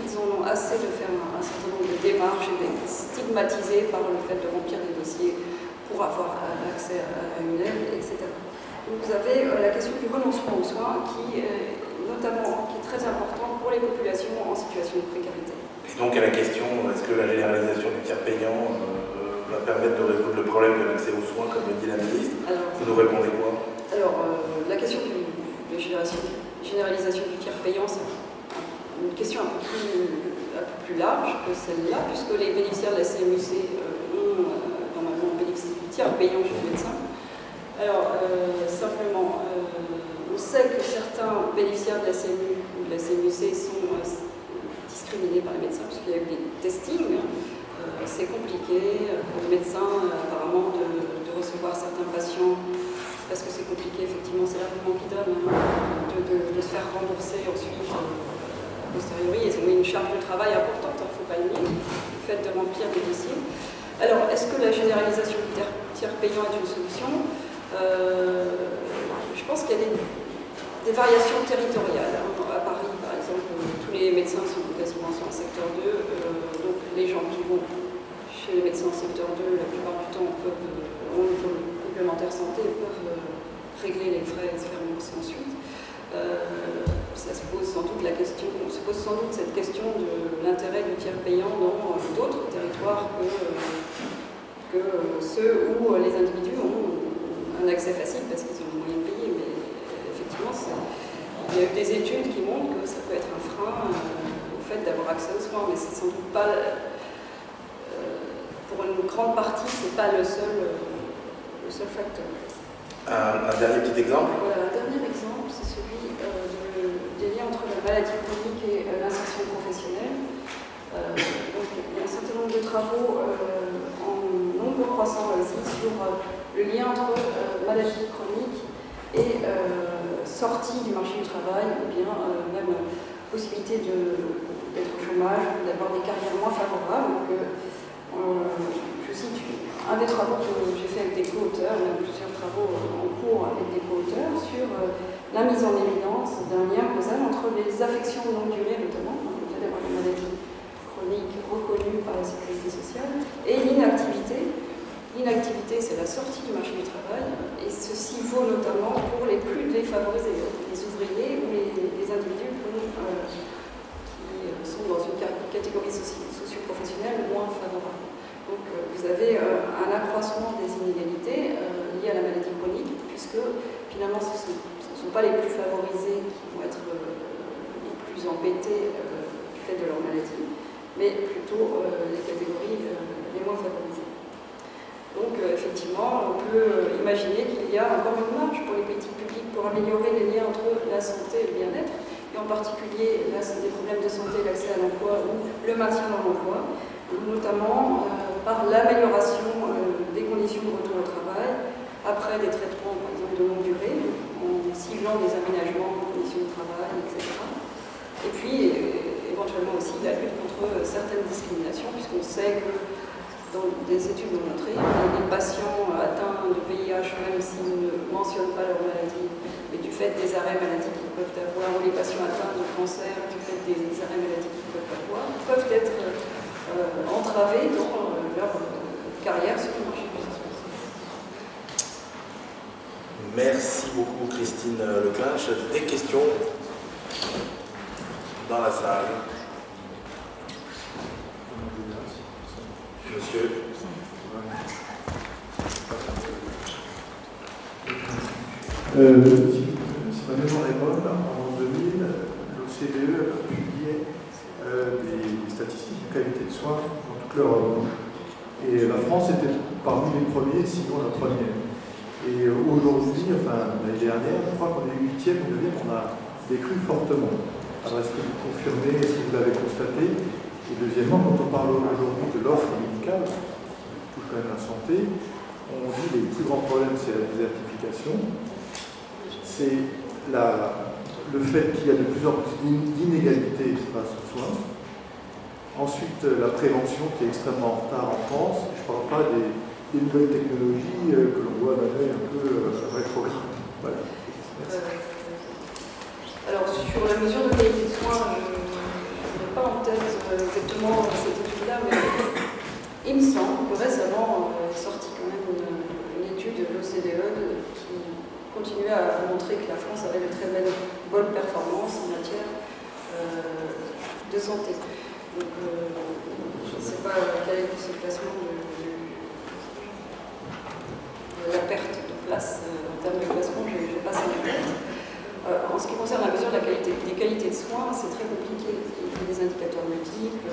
Speaker 2: Ils en ont assez de faire un certain nombre de démarches et d'être stigmatisés par le fait de remplir des dossiers pour avoir accès à une aide, etc. Donc vous avez la question du renoncement aux soins qui est très importante pour les populations en situation de précarité.
Speaker 1: Et donc à la question, est-ce que la généralisation du tiers payant va permettre de résoudre le problème de l'accès aux soins, comme le dit la ministre? Vous nous répondez quoi?
Speaker 2: Alors, la question de la généralisation du tiers payant, c'est une question un peu plus large que celle-là, puisque les bénéficiaires de la CMUC ont payant chez les médecins. Alors, simplement, on sait que certains bénéficiaires de la CMU ou de la CMUC sont discriminés par les médecins, parce qu'il y a eu des testings. C'est compliqué pour les médecins, apparemment, de recevoir certains patients, parce que c'est compliqué, effectivement, c'est l'argument qui donne, de se faire rembourser ensuite, a posteriori. Ils ont mis une charge de travail importante, il ne faut pas le nier, le fait de remplir des dossiers. Alors, est-ce que la généralisation du tiers payant est une solution? Je pense qu'il y a des variations territoriales. À Paris, par exemple, tous les médecins sont quasiment en secteur 2, donc les gens qui vont chez les médecins en secteur 2, la plupart du temps, ont une complémentaire santé et peuvent régler les frais et se faire rembourser ensuite. Ça se pose sans doute on se pose sans doute cette question de l'intérêt du tiers payant dans d'autres territoires que ceux où les individus ont un accès facile parce qu'ils ont les moyens de payer, mais effectivement, il y a eu des études qui montrent que ça peut être un frein au fait d'avoir accès aux soins, mais c'est sans doute pas, pour une grande partie, c'est pas le seul facteur.
Speaker 1: Un dernier petit exemple?
Speaker 2: Voilà, un dernier exemple, c'est celui des liens entre la maladie chronique et l'insertion professionnelle. Donc, il y a un certain nombre de travaux en nombre croissant sur le lien entre maladie chronique et sortie du marché du travail, ou bien même possibilité d'être au chômage, d'avoir des carrières moins favorables. Donc, je cite un des travaux que j'ai fait avec des co-auteurs, il y a plusieurs travaux en cours avec des co-auteurs, sur la mise en évidence d'un lien causal entre les affections de longue durée, notamment, le fait d'avoir une maladie chronique reconnue par la sécurité sociale, et l'inactivité. L'inactivité, c'est la sortie du marché du travail, et ceci vaut notamment pour les plus défavorisés, les ouvriers ou les individus qui sont dans une catégorie socio-professionnelle moins favorable. Donc vous avez un accroissement des inégalités liées à la maladie chronique, puisque finalement ce ne sont pas les plus favorisés qui vont être les plus embêtés du fait de leur maladie, mais plutôt les catégories les moins favorisées. Donc effectivement, on peut imaginer qu'il y a encore une marge pour les politiques publiques pour améliorer les liens entre la santé et le bien-être, et en particulier là, c'est des problèmes de santé, l'accès à l'emploi ou le maintien dans l'emploi, notamment par l'amélioration des conditions de retour au travail, après des traitements par exemple de longue durée, en ciblant des aménagements de conditions de travail, etc. Et puis éventuellement aussi la lutte contre certaines discriminations, puisqu'on sait que dans des études ont montré que les patients atteints de VIH, même s'ils ne mentionnent pas leur maladie, mais du fait des arrêts maladie qu'ils peuvent avoir, ou les patients atteints de cancer, du fait des arrêts maladie qu'ils peuvent avoir, peuvent être entravés dans leur carrière sur le marché du travail.
Speaker 1: Merci beaucoup Christine Leclinch. Des questions dans la salle? Monsieur.
Speaker 8: Si ma mémoire est bonne, en 2000, l'OCDE a publié des statistiques de qualité de soins dans toute l'Europe. Et la France était parmi les premiers, sinon la première. Et aujourd'hui, enfin l'année dernière, je crois qu'on est 8e ou 9e, on a décru fortement. Alors est-ce que vous confirmez, est-ce que vous l'avez constaté? Et deuxièmement, quand on parle aujourd'hui de l'offre médicale, qui touche quand même la santé, on dit que les plus grands problèmes, c'est la désertification, c'est le fait qu'il y a de plus en plus d'inégalités face aux soins. Ensuite, la prévention qui est extrêmement en retard en France. Je ne parle pas des nouvelles technologies que l'on voit d'un œil un peu rétrograde. Voilà. Merci.
Speaker 2: Alors, sur la mesure de qualité de soins, pas en tête exactement cette étude-là, mais il me semble que récemment est sortie quand même une étude de l'OCDE qui continuait à montrer que la France avait de très bonnes performances en matière de santé. Donc je ne sais pas quel est ce classement de la perte de place en termes de classement, je n'ai pas ça en tête. En ce qui concerne la mesure de des qualités de soins, c'est très compliqué. Il faut des indicateurs multiples.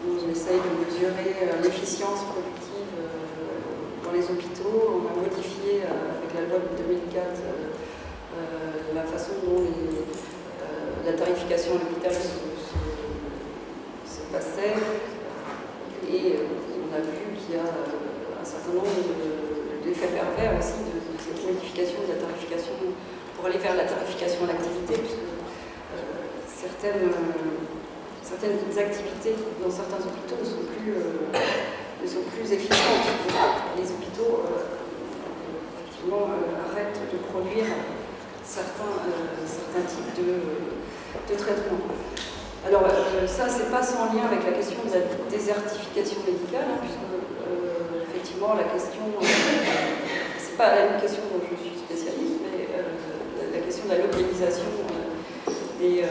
Speaker 2: On essaye de mesurer l'efficience productive. dans les hôpitaux. On a modifié avec la loi de 2004 la façon dont la tarification à l'hôpital se passait. Et on a vu qu'il y a un certain nombre d'effets pervers aussi de cette modification de la tarification pour aller vers la tarification à l'activité, puisque certaines activités dans certains hôpitaux ne sont plus efficientes. Les hôpitaux effectivement arrêtent de produire certains types de traitements. Alors ça, c'est pas sans lien avec la question de la désertification médicale, puisque effectivement la question, c'est pas la question dont je suis spécialiste, mais la question de la localisation des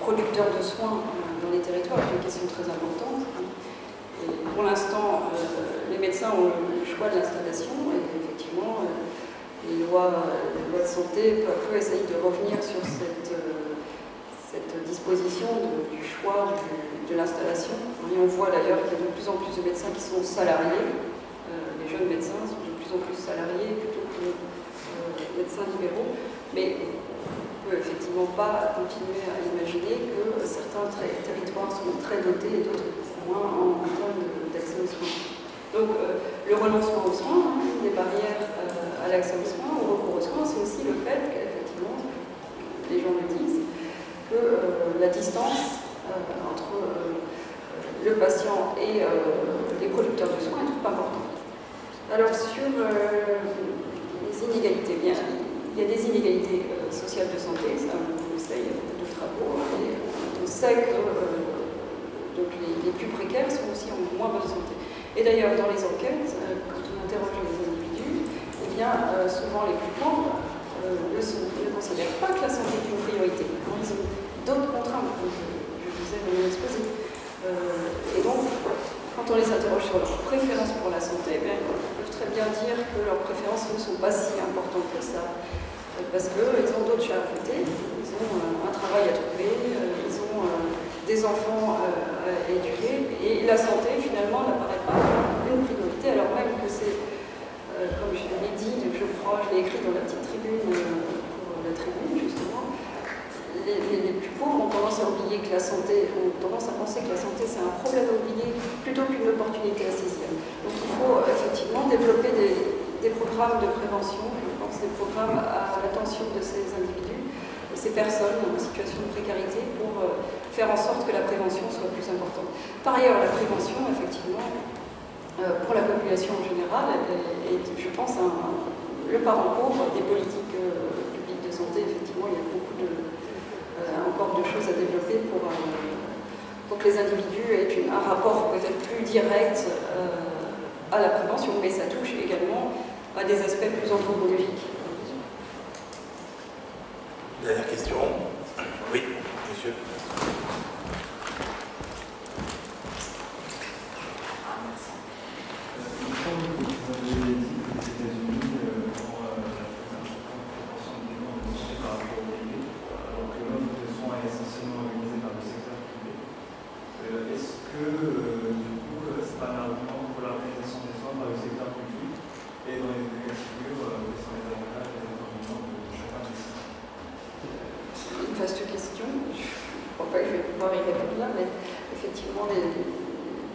Speaker 2: producteurs de soins dans les territoires est une question très importante. Et pour l'instant, les médecins ont le choix de l'installation et effectivement, les lois de santé peuvent essayer de revenir sur cette disposition du choix de l'installation. Et on voit d'ailleurs qu'il y a de plus en plus de médecins qui sont salariés. Les jeunes médecins sont de plus en plus salariés plutôt que médecins libéraux. Mais on ne peut effectivement pas continuer à imaginer que certains territoires sont très dotés et d'autres moins en termes d'accès aux soins. Donc le renoncement aux soins, une des barrières à l'accès aux soins, au recours aux soins, c'est aussi le fait qu'effectivement, les gens le disent, que la distance entre le patient et les producteurs de soins est trop importante. Alors sur les inégalités, bien, il y a des inégalités sociales de santé, ça on le sait, il y a beaucoup de travaux, et on sait que donc les plus précaires sont aussi en moins bonne santé. Et d'ailleurs, dans les enquêtes, quand on interroge les individus, eh bien, souvent les plus pauvres ne considèrent pas que la santé est une priorité. Ils ont d'autres contraintes, comme je disais dans mon exposé. Et donc, quand on les interroge sur leurs préférences pour la santé, eh bien, ils peuvent très bien dire que leurs préférences ne sont pas si importantes que ça. Parce qu'ils ont d'autres chats à fouetter, ils ont un travail à trouver, ils ont des enfants à éduquer, et la santé finalement n'apparaît pas une priorité, alors même que c'est, comme je l'ai dit, je crois, je l'ai écrit dans la petite tribune, pour la tribune justement, les plus pauvres ont tendance à oublier que la santé, ont tendance à penser que la santé c'est un problème à oublier plutôt qu'une opportunité à saisir. Donc il faut effectivement développer des programmes de prévention, je pense des programmes à l'attention de ces individus, de ces personnes en situation de précarité pour faire en sorte que la prévention soit plus importante. Par ailleurs, la prévention, effectivement, pour la population en général, est, je pense, le parent pauvre des politiques publiques de santé. Effectivement, il y a beaucoup encore de choses à développer pour que les individus aient un rapport peut-être plus direct à la prévention, mais ça touche également à des aspects plus anthropologiques.
Speaker 1: Dernière question. Oui, monsieur.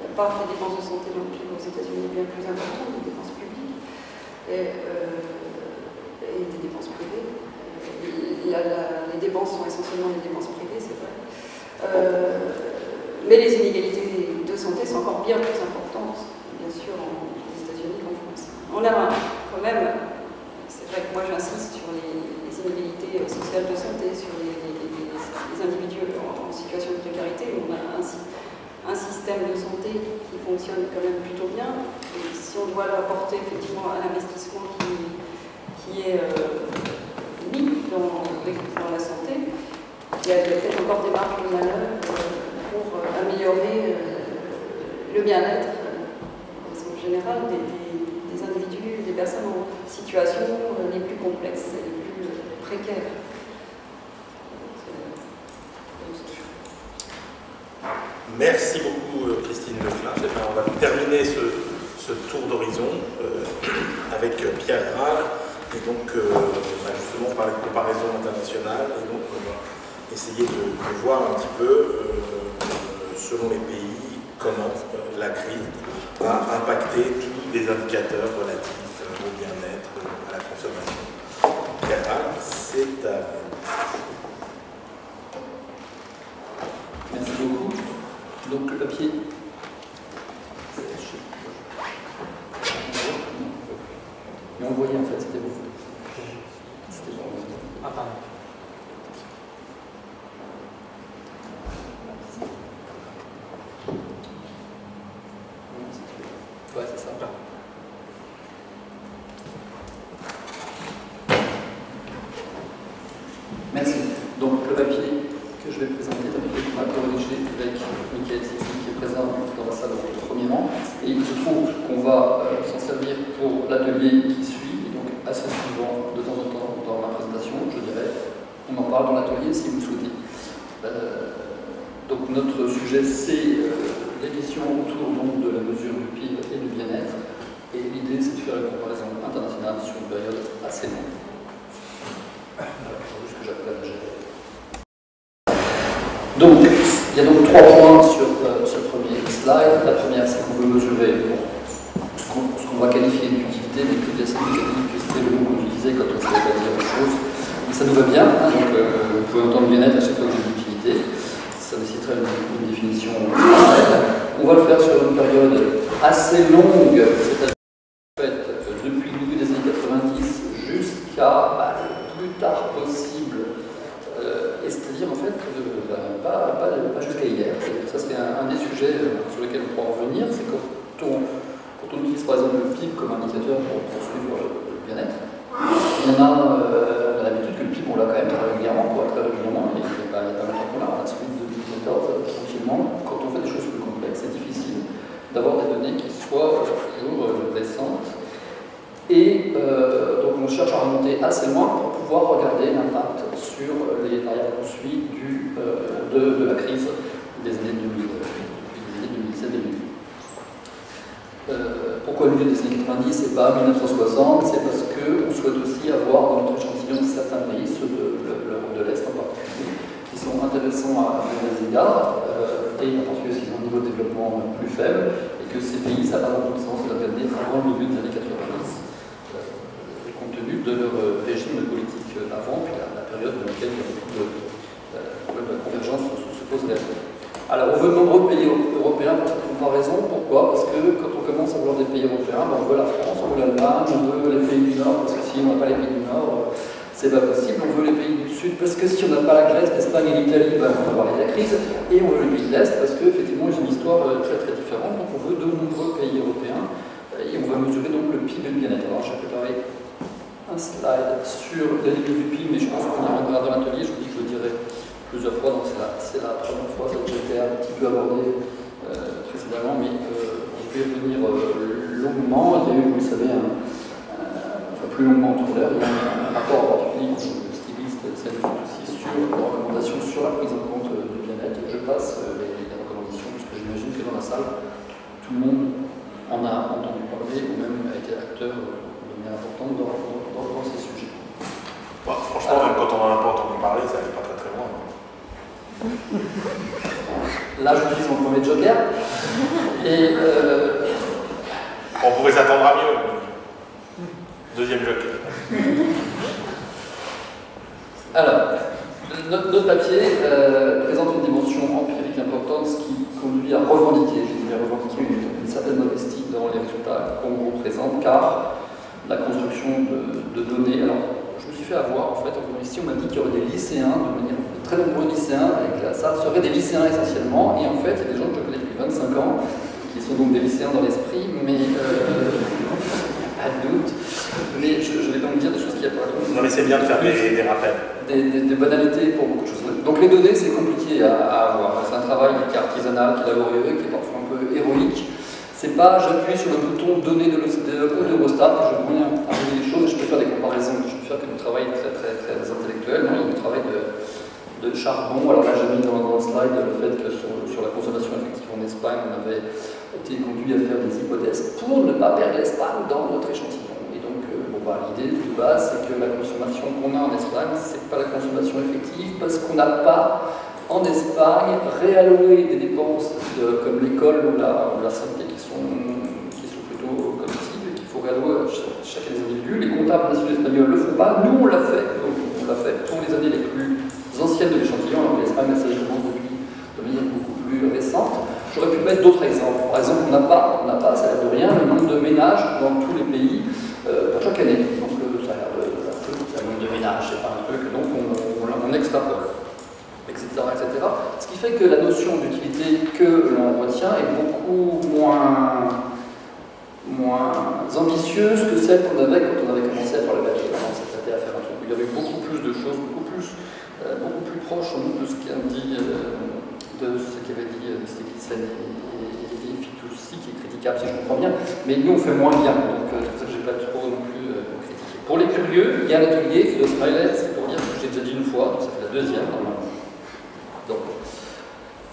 Speaker 2: La part des dépenses de santé dans le PIB aux États-Unis est bien plus importante, des dépenses publiques et des dépenses privées. Les dépenses sont essentiellement des dépenses privées, c'est vrai. Mais les inégalités de santé sont encore bien plus importantes, bien sûr, aux États-Unis qu'en France. On a quand même, c'est vrai que moi j'insiste sur les inégalités sociales de santé, sur les individus en situation de précarité. On a un système de santé qui fonctionne quand même plutôt bien. Et si on doit le rapporter effectivement à l'investissement qui est mis dans la santé, il y a peut-être encore des marges de manœuvre pour améliorer le bien-être en général des individus, des personnes en situation les plus complexes et les plus précaires. Merci beaucoup, Christine.
Speaker 1: Christine Leclerc. On va terminer ce tour d'horizon avec Pierre Graal, et donc justement par les comparaisons internationales, et donc on va essayer de voir un petit peu, selon les pays, comment la crise a impacté tous les indicateurs relatifs au bien-être, à la consommation. Pierre Graal, c'est à vous.
Speaker 9: Merci beaucoup. Donc le papier. Mais envoyé en fait, c'était bon. C'était bon. Ah pardon. Ouais, c'est ça. Merci. Donc le papier que je vais présenter est un papier qu'on a corrigé avec Michael Sissi qui est présent dans la salle au premier rang. Et il se trouve qu'on va s'en servir pour l'atelier qui suit, et donc assez souvent de temps en temps dans ma présentation, je dirais, on en parle dans l'atelier si vous le souhaitez. Donc notre sujet c'est les questions autour donc, de la mesure du PIB et du bien-être. Et l'idée c'est de faire une comparaison internationale sur une période assez longue. Alors, juste que j'appelle donc, il y a donc 3 points sur ce premier slide. La première, c'est qu'on veut mesurer ce qu'on va qualifier d'utilité, mais que bien sûr, nous a dit que c'était le mot qu'on utilisait quand on ne savait pas dire autre chose. Donc ça nous va bien, hein, donc vous pouvez entendre bien-être à chaque fois que j'ai l'utilité. Ça nécessiterait une définition. On va le faire sur une période assez longue, c'est-à-dire en fait, depuis le début des années 90 jusqu'à le plus tard possible. Et c'est-à-dire en fait pas jusqu'à hier. Ça c'est un des sujets sur lesquels on pourra revenir, c'est quand on utilise par exemple le PIB comme indicateur pour suivre le bien-être. On a l'habitude que le PIB on l'a quand même très régulièrement, très régulièrement, et il n'y a pas longtemps qu'on l'a, à la suite de 2014, tranquillement. Quand on fait des choses plus complexes, c'est difficile d'avoir des données qui soient toujours récentes. Et donc on cherche à remonter assez loin pour pouvoir regarder l'impact sur les variables qu'on suit de la crise des années 2007-2008. Pourquoi le milieu des années 90 et pas 1960? C'est parce qu'on souhaite aussi avoir dans notre échantillon certains pays, ceux de l'Europe de l'Est en particulier, qui sont intéressants à des égards, et en particulier s'ils ont un niveau de développement plus faible, et que ces pays, ça n'a pas beaucoup de sens de les regarder avant le milieu des années 90. De leur régime politique avant, puis la période dans laquelle il y a beaucoup de convergence se pose réellement. Alors, on veut de nombreux pays européens pour cette comparaison. Pourquoi? Parce que quand on commence à vouloir des pays européens, on veut la France, on veut l'Allemagne, on veut les pays du Nord, parce que si on n'a pas les pays du Nord, c'est pas possible. On veut les pays du Sud, parce que si on n'a pas la Grèce, l'Espagne et l'Italie, on va parler de la crise. Et on veut les pays de l'Est, parce qu'effectivement, ils ont une histoire très très différente. Donc, on veut de nombreux pays européens, et on va mesurer donc le PIB et le bien-être. Alors, j'ai préparé un slide sur les niveaux du PIB, mais je pense qu'on y reviendra dans l'atelier. Je vous dis que je le dirai plusieurs fois, donc c'est la première fois que j'ai été un petit peu abordé précédemment, mais on peut y revenir longuement. Il y a eu, vous le savez, enfin plus longuement tout à l'heure, il y a un rapport en particulier de styliste, celle aussi sur les recommandations sur la prise en compte du bien-être. Je passe les recommandations, parce que j'imagine que dans la salle, tout le monde en a entendu parler, ou même a été acteur important dans ces sujets.
Speaker 1: Bon, franchement, même quand on n'en a pas entendu parler, ça n'est pas très très loin.
Speaker 9: Là, j'utilise mon premier joker. Et
Speaker 1: on pourrait s'attendre à mieux. Deuxième joker. Alors,
Speaker 9: notre papier présente une dimension empirique importante, ce qui conduit à revendiquer, une certaine modestie dans les résultats qu'on vous présente, car la construction de données. Alors, je me suis fait avoir, en fait, ici, on m'a dit qu'il y aurait des lycéens, de très nombreux lycéens, et que ça seraient des lycéens essentiellement, et en fait, il y a des gens que je connais depuis 25 ans, qui sont donc des lycéens dans l'esprit, mais pas de doute. Mais je vais donc dire des choses qui apparaissent.
Speaker 1: Non, mais c'est bien de faire des rappels.
Speaker 9: Des banalités pour beaucoup de choses. Donc, les données, c'est compliqué à avoir. C'est un travail qui est artisanal, qui est laborieux, qui est parfois un peu héroïque. C'est pas j'appuie sur le bouton données de l'Eurostat, je vois arriver les choses et je peux faire des comparaisons. Je peux faire que du travail très intellectuel. Non, il y a du travail de charbon. Alors là, j'ai mis dans le slide le fait que sur la consommation effective en Espagne, on avait été conduit à faire des hypothèses pour ne pas perdre l'Espagne dans notre échantillon. Et donc, l'idée de base, c'est que la consommation qu'on a en Espagne, c'est pas la consommation effective, parce qu'on n'a pas, en Espagne, réalloué des dépenses comme l'école ou la santé qui sont plutôt collectives, et qu'il faut réallouer à chacun des individus. Les comptables nationaux espagnols ne le font pas, nous on l'a fait. Donc, on l'a fait pour les années les plus anciennes de l'échantillon, alors que l'Espagne, ça commence depuis de manière beaucoup plus récente. J'aurais pu mettre d'autres exemples. Par exemple, on n'a pas, ça a l'air de rien, le nombre de ménages dans tous les pays pour chaque année. Donc ça a l'air de un nombre de ménages, c'est pas un truc, donc on extrapole, etc., etc. Ce qui fait que la notion d'utilité que l'on retient est beaucoup moins ambitieuse que celle qu'on avait quand on avait commencé à faire le papier. On s'était à faire un truc où il y avait beaucoup plus de choses, beaucoup plus proches de ce qu'avait dit Stiglitz et Fitoussi, qui est critiquable si je comprends bien, mais nous on fait moins bien, donc c'est pour ça que je n'ai pas trop non plus critiqué. Pour les curieux, il y a un atelier, le Smiley, c'est pour dire que j'ai déjà dit une fois, donc ça fait la deuxième normalement. Donc,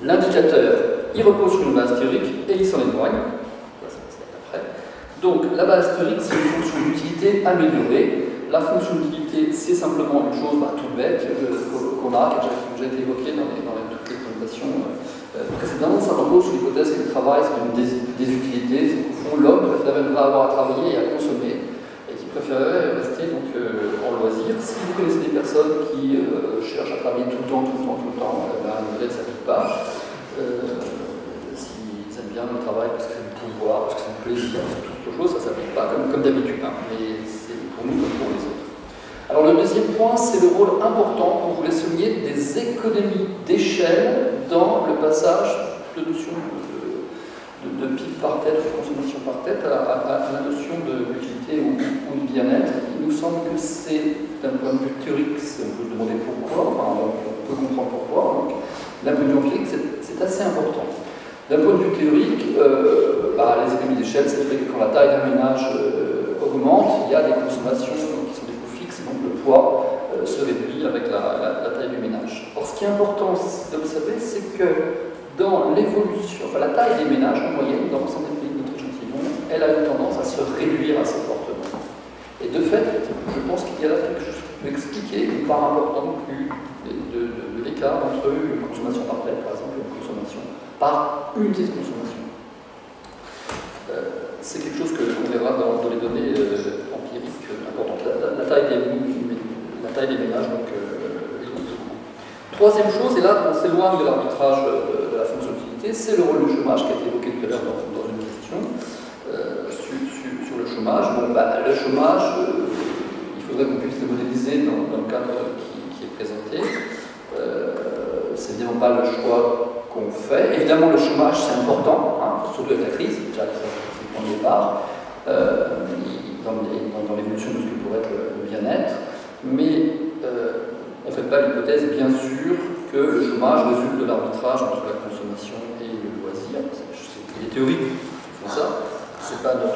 Speaker 9: l'indicateur, il repose sur une base théorique et il s'en éloigne. Donc, la base théorique, c'est une fonction d'utilité améliorée. La fonction d'utilité, c'est simplement une chose toute bête qu'on a, qui a déjà été évoquée dans toutes les présentations précédentes. Ça repose sur l'hypothèse que le travail, c'est une des utilités. C'est qu'au fond, l'homme préférerait avoir à travailler et à consommer, et qui préférerait rester donc, en loisir. Si vous connaissez des personnes qui cherchent à travailler tout le temps, le modèle ne s'applique pas. S'ils aiment bien le travail parce que c'est du pouvoir, parce que c'est du plaisir, parce que toute chose, ça ne s'applique pas comme d'habitude, mais c'est pour nous comme pour les autres. Alors le deuxième point, c'est le rôle important, pour vous les souligner, des économies d'échelle dans le passage de notion de PIB par tête, de consommation par tête, à la notion d'utilité ou de bien-être. Il nous semble que c'est, d'un point de vue théorique, on peut se demander pourquoi, enfin on peut comprendre pourquoi, donc d'un point de vue empirique, c'est assez important. D'un point de vue théorique, les économies d'échelle, c'est le fait que quand la taille d'un ménage augmente, il y a des consommations qui sont des coûts fixes, donc le poids se réduit avec la taille du ménage. Or, ce qui est important d'observer, c'est que dans l'évolution, la taille des ménages en moyenne, dans l'ensemble des pays de notre échantillon, elle a une tendance à se réduire assez fortement. Et de fait, je pense qu'il y a là quelque chose qui peut expliquer une part importante de l'écart entre une consommation par tête, par exemple, et une consommation par unité de consommation. C'est quelque chose qu'on verra dans les données empiriques importantes. La taille des ménages, donc, troisième chose, et là on s'éloigne de l'arbitrage de la fonction d'utilité, c'est le rôle du chômage qui a été évoqué tout à l'heure dans une question sur le chômage. Le chômage, il faudrait qu'on puisse le modéliser dans le cadre qui est présenté. C'est évidemment pas le choix qu'on fait. Évidemment, le chômage, c'est important, surtout avec la crise, déjà c'est le point de départ, dans l'évolution de ce que pourrait être le bien-être, mais on ne fait pas l'hypothèse, bien sûr, que le chômage résulte de l'arbitrage entre la consommation et le loisir. Les théoriques font ça, c'est pas du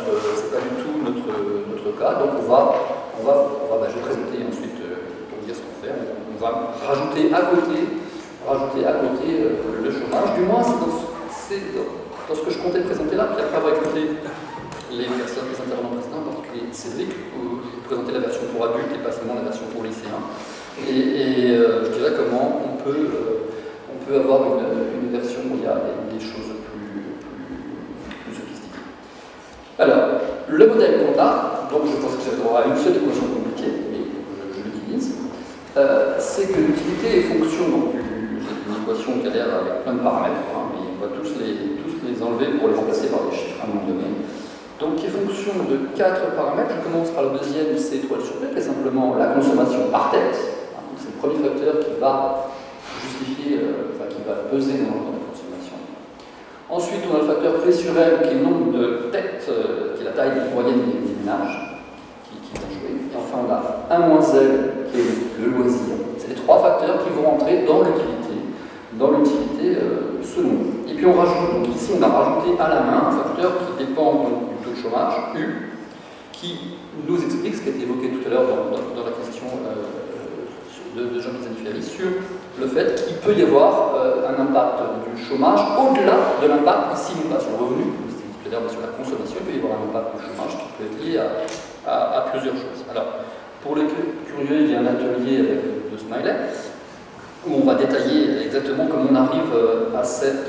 Speaker 9: tout notre cas, donc je vais présenter ensuite pour dire ce qu'on fait, on va rajouter à côté le chômage, du moins c'est dans ce que je comptais présenter là, puis après avoir écouté les intervenants précédents, en particulier Cédric, où je présentais la version pour adultes et pas seulement la version pour lycéens. Et je dirais comment on peut avoir une version où il y a des choses plus sophistiquées. Alors, le modèle qu'on a, donc je pense que j'avais droit à une seule équation compliquée, mais je l'utilise, c'est que l'utilité est fonction d'une équation qui a l'air avec plein de paramètres, mais on va tous les enlever pour les remplacer par des chiffres à un moment donné. Donc, qui est fonction de 4 paramètres. Je commence par le deuxième, c'est étoile sur P, qui est simplement la consommation par tête. C'est le premier facteur qui va justifier, qui va peser dans la consommation. Ensuite, on a le facteur P sur M, qui est le nombre de têtes, qui est la taille moyenne des ménages qui vont jouer. Et enfin, on a 1-L, qui est le loisir. C'est les 3 facteurs qui vont rentrer dans l'utilité selon nous. Et puis on rajoute, donc ici on a rajouté à la main un facteur qui dépend donc, du taux de chômage, U, qui nous explique ce qui a été évoqué tout à l'heure dans la question de Jean-Pierre Ferry sur le fait qu'il peut y avoir un impact du chômage au-delà de l'impact ici, non pas sur le revenu, c'est-à-dire sur la consommation, il peut y avoir un impact du chômage qui peut être lié à plusieurs choses. Alors, pour les curieux, il y a un atelier avec de Smiley où on va détailler exactement comment on arrive à cette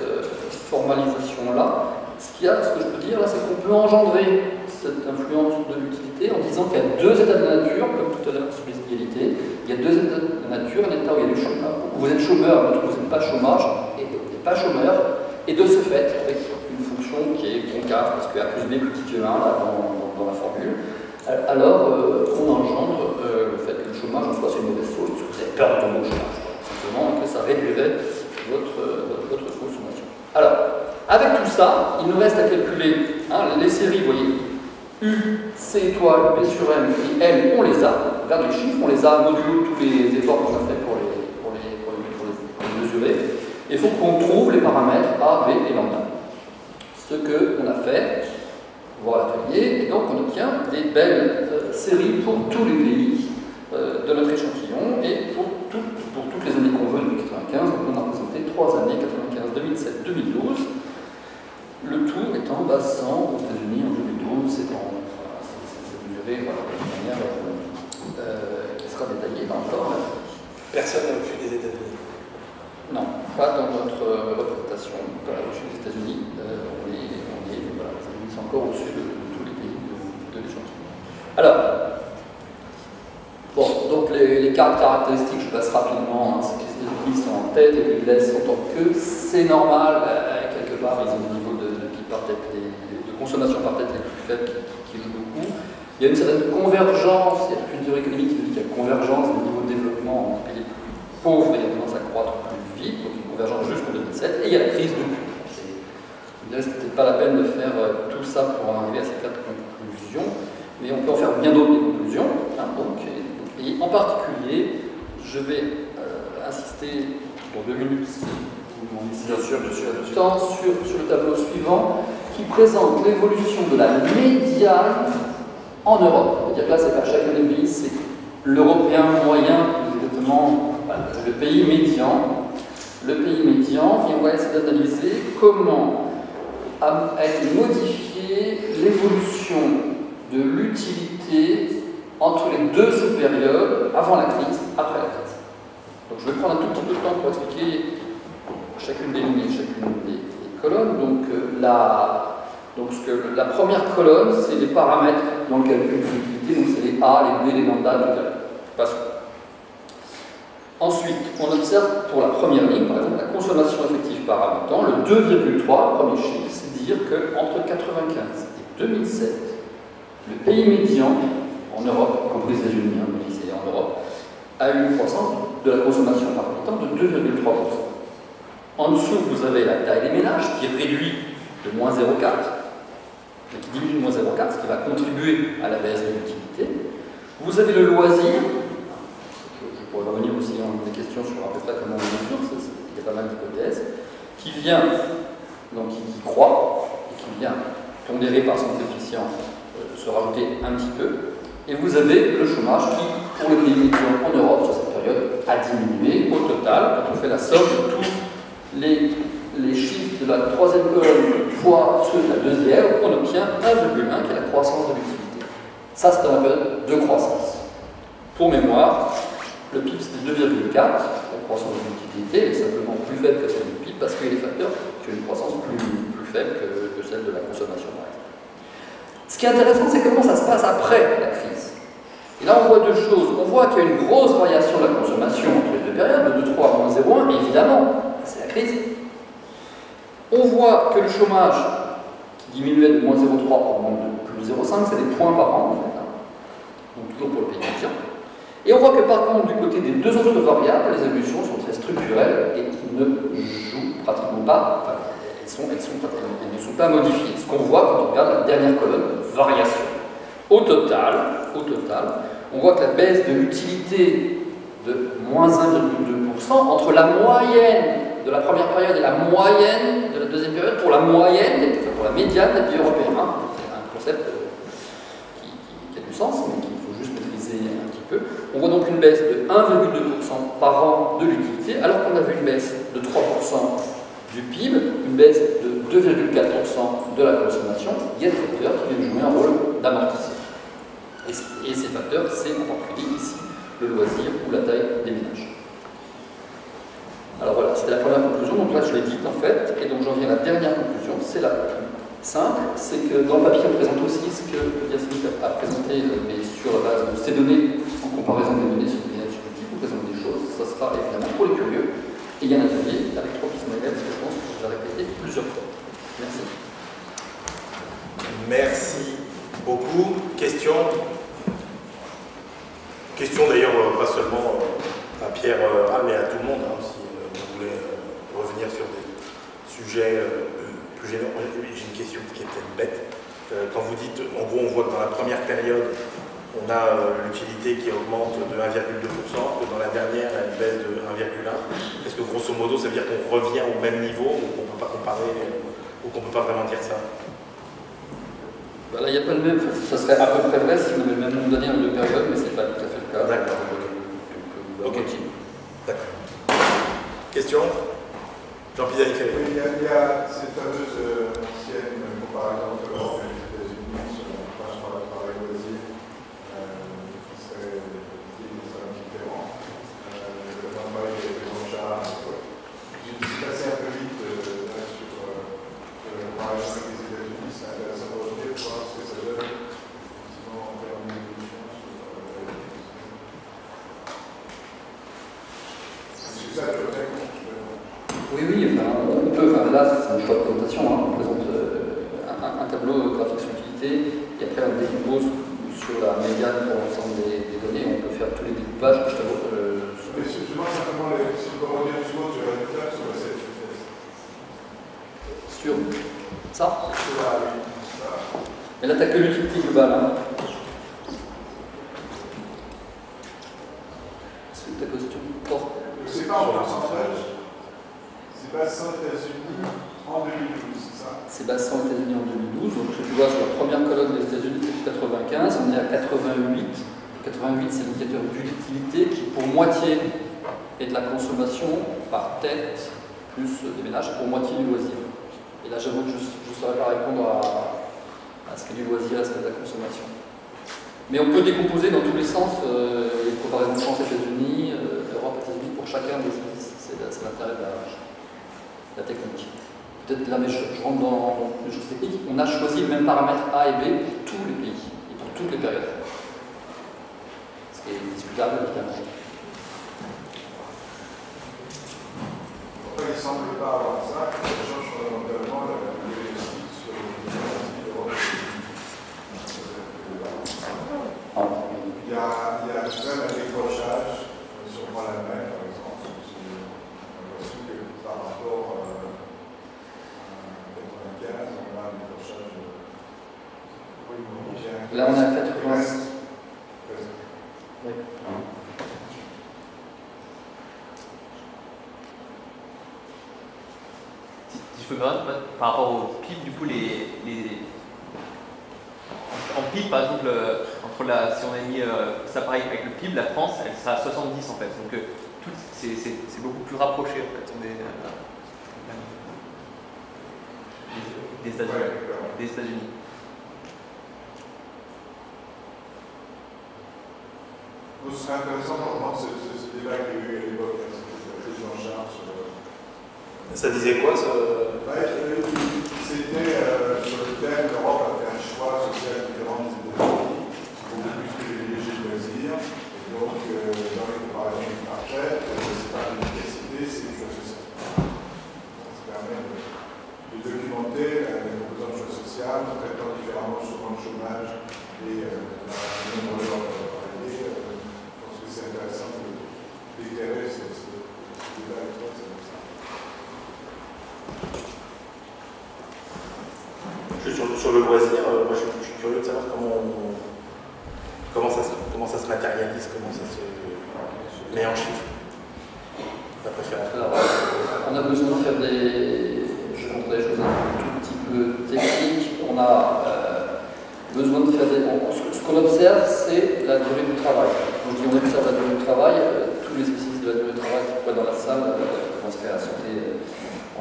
Speaker 9: formalisation-là. Ce que je peux dire là, c'est qu'on peut engendrer cette influence de l'utilité en disant qu'il y a deux états de la nature, comme tout à l'heure sur les inégalités. Il y a deux états de la nature, un état où il y a du chômage, où vous êtes chômeur, l'autre où vous n'êtes pas chômage, et pas chômeur, et de ce fait, avec une fonction qui est concave, parce que A plus B plus petit que 1 là, dans la formule, alors on engendre le fait que le chômage en soi c'est une mauvaise chose, parce que vous avez peur de tomber au chômage, simplement, et que ça réduirait votre consommation. Alors, avec tout ça, il nous reste à calculer les séries, vous voyez, U, C étoile, P sur M et M, on les a. Regarde les chiffres, on les a modulo tous les efforts qu'on a fait pour les mesurer. Il faut qu'on trouve les paramètres A, B et lambda. Ce qu'on a fait, voilà l'atelier, et donc on obtient des belles séries pour tous les pays de notre échantillon et pour toutes les années qu'on veut depuis 1995. Donc on a représenté 3 années, 95, 2007, 2012. Le tout étant bas 100 aux États-Unis en 2012, c'est mesuré de manière qui sera détaillée dans le corps.
Speaker 1: Personne n'a au-dessus des États-Unis.
Speaker 9: Non, pas dans notre représentation. Dans la recherche des États-Unis, voilà, les États-Unis sont encore au-dessus de tous les pays de l'échantillon. Alors, bon, donc les caractéristiques, je passe rapidement, c'est que les États-Unis sont en tête et les US sont en queue. C'est normal, quelque part, ils ont des niveaux de consommation par tête les plus faibles qui jouent beaucoup. Il y a une certaine convergence, il y a une théorie économique qui dit qu'il y a une convergence des niveaux de développement dans les pays les plus pauvres et il y a tendance à croître plus vite, donc une convergence jusqu'en 2007, et il y a la crise depuis. Ce n'était peut-être pas la peine de faire tout ça pour arriver à ces 4 conclusions, mais on peut en faire bien d'autres des conclusions. Et en particulier, je vais insister dans 2 minutes, si vous m'en dites sur le tableau suivant, qui présente l'évolution de la médiane en Europe. C'est-à-dire que là, c'est pas chacun des pays, c'est l'européen moyen, exactement, le pays médian. Le pays médian, et on va essayer d'analyser comment a été modifiée l'évolution de l'utilité entre les deux périodes, avant la crise, après la crise. Donc je vais prendre un tout petit peu de temps pour expliquer chacune des lignes et chacune des colonnes. Donc, la première colonne, c'est les paramètres dans le calcul de l'utilité, donc c'est les A, les B, les lambda, tout à l'heure. Ensuite, on observe pour la première ligne, par exemple, la consommation effective par habitant, le 2,3, le premier chiffre, c'est dire qu'entre 1995 et 2007, le pays médian en Europe, y compris les États-Unis, mais c'est en Europe, a eu une croissance de la consommation par habitant de 2,3%. En dessous, vous avez la taille des ménages qui est réduite de moins 0,4, mais qui diminue de moins 0,4, ce qui va contribuer à la baisse de l'utilité. Vous avez le loisir, je pourrais revenir aussi dans des questions sur à peu près comment on mesure, il y a pas mal d'hypothèses, qui vient, donc qui croît, et qui vient pondéré par son coefficient se rajouter un petit peu. Et vous avez le chômage qui, pour les pays médians en Europe, sur cette période, a diminué au total, quand on fait la somme de tous les chiffres de la troisième colonne fois ceux de la deuxième, on obtient 1,1 qui est la croissance de l'utilité. Ça, c'est une période de croissance. Pour mémoire, le PIB c'était 2,4, la croissance de l'utilité est simplement plus faible que celle du PIB parce qu'il y a des facteurs qui ont une croissance plus faible que celle de la consommation, par exemple. Ce qui est intéressant, c'est comment ça se passe après la crise. Et là, on voit deux choses. On voit qu'il y a une grosse variation de la consommation entre les deux périodes, de 2,3 à moins 0,1, et évidemment, c'est la crise. On voit que le chômage, qui diminuait de moins 0,3 augmente de plus 0,5, c'est des points par an, en fait. Donc toujours pour le pays médian. Et on voit que par contre, du côté des deux autres variables, les évolutions sont très structurelles et qui ne jouent pratiquement pas, enfin, elles ne sont pas modifiées. Ce qu'on voit quand on regarde la dernière colonne, variation. Au total, on voit que la baisse de l'utilité de moins 1,2% entre la moyenne de la première période et la moyenne de la deuxième période, pour la moyenne, pour la médiane des pays européens. C'est un concept qui a du sens, mais qu'il faut juste maîtriser un petit peu. On voit donc une baisse de 1,2% par an de l'utilité, alors qu'on avait une baisse de 3% du PIB, une baisse de 2,4% de la consommation. Il y a des facteurs qui viennent jouer un rôle d'amortisseur. Et ces facteurs, c'est en particulier ici le loisir ou la taille des ménages. Alors voilà, c'était la première conclusion, donc là je l'ai dite en fait, et donc j'en viens à la dernière conclusion, c'est la plus simple, c'est que dans le papier on présente aussi ce que Yasmine a présenté, mais sur la base de ces données, en comparaison des données sur le bien subjectif, on présente des choses, ça sera évidemment pour les curieux, et il y a un atelier avec 3 pistes modèles, parce que je pense que je vais répéter plusieurs fois. Merci.
Speaker 1: Merci beaucoup. Questions? Questions d'ailleurs pas seulement à Pierre, mais à tout le monde, hein, si vous voulez revenir sur des sujets plus généraux. J'ai une question qui est peut-être bête. Quand vous dites, en gros, on voit que dans la première période, on a l'utilité qui augmente de 1,2%, que dans la dernière, elle baisse de 1,1%. Est-ce que grosso modo, ça veut dire qu'on revient au même niveau, ou qu'on ne peut pas comparer, ou qu'on ne peut pas vraiment dire ça?
Speaker 9: Ben là, il n'y a pas le même, ça serait à peu près vrai si on avait le même nombre d'années en deux périodes, mais ce n'est pas tout à fait le cas.
Speaker 1: D'accord. Ok. D'accord. Question? Jean-Pierre Ferré.
Speaker 8: Oui, il y a cette fameuse ancienne comparaison entre l'Europe et les États-Unis sur la tâche par les loisirs, qui serait différent. Le travail des Blanchard. J'ai passé un peu vite sur la comparaison avec les États-Unis, c'est intéressant de revenir pour voir ce que ça donne effectivement en termes d'évolution sur la Est-ce que ça te répond?
Speaker 9: Oui, enfin, on peut, là c'est un choix de présentation, hein. On présente un tableau graphique sur l'utilité, et après on décompose sur la médiane pour l'ensemble des données, on peut faire tous les découpages.
Speaker 8: Excusez-moi, simplement, si vous pouvez revenir sur le résultat, sur la CFS.
Speaker 9: Sur ça?
Speaker 8: Oui.
Speaker 9: Mais là, tu n'as que l'utilité globale. Hein. C'est ta question porte.
Speaker 8: C'est pas en pourcentage. C'est bassin États-Unis en 2012, c'est ça?
Speaker 9: C'est bassin aux États-Unis en 2012. Donc, tu vois, sur la première colonne des États-Unis, c'est 95. On est à 88. 88, c'est l'indicateur d'utilité qui, pour moitié, est de la consommation par tête, plus des ménages, pour moitié du loisir. Et là, j'avoue que je ne saurais pas répondre à ce qu'est du loisir, à ce qu'est de la consommation. Mais on peut décomposer dans tous les sens les comparaisons France-États-Unis, Europe-États-Unis, pour chacun des indices. C'est l'intérêt de la technique. Peut-être là, mais je rentre dans les choses techniques. On a choisi le même paramètre A et B pour tous les pays et pour toutes les périodes. Ce qui est discutable, évidemment.
Speaker 8: Pourquoi il ne semble pas avoir ça? Ça change fondamentalement la réussite sur les Europe. Il y a même un décrochage, si on prend l'Allemagne par exemple, on a su que par rapport à 95, on a un décrochage.
Speaker 9: Là, on a 80. Oui.
Speaker 10: Si je peux me permettre, par rapport au PIB, du coup, en PIB, par exemple, si on a mis ça pareil avec le PIB, la France, elle sera à 70 en fait. Donc c'est beaucoup plus rapproché en fait. On est des États-Unis.
Speaker 8: Ce serait intéressant pour ce débat qu'il y a eu à l'époque, c'était Jean-Charles sur.
Speaker 1: Ça disait quoi ça?
Speaker 8: C'était sur le thème l'Europe a fait un choix social différent des États-Unis, beaucoup plus privilégié le loisir, et donc dans les comparaisons du marché, c'est pas l'efficacité, c'est le choix social. Ça permet de documenter les composants de choix social, en traitant différemment souvent le chômage et le nombre d'heures travaillées. Je pense que c'est intéressant d'éclairer ce débat avec toi.
Speaker 1: Sur le loisir, moi je suis curieux de savoir comment ça se matérialise, comment ça se met en chiffres. Ta préférence?
Speaker 9: Alors, on a besoin de faire je vais montrer des choses un tout petit peu techniques. On a besoin de faire ce qu'on observe, c'est la durée du travail. Quand je dis on observe la durée du travail, tous les spécialistes de de la durée de travail qui pourrait être dans la salle commencerait à sauter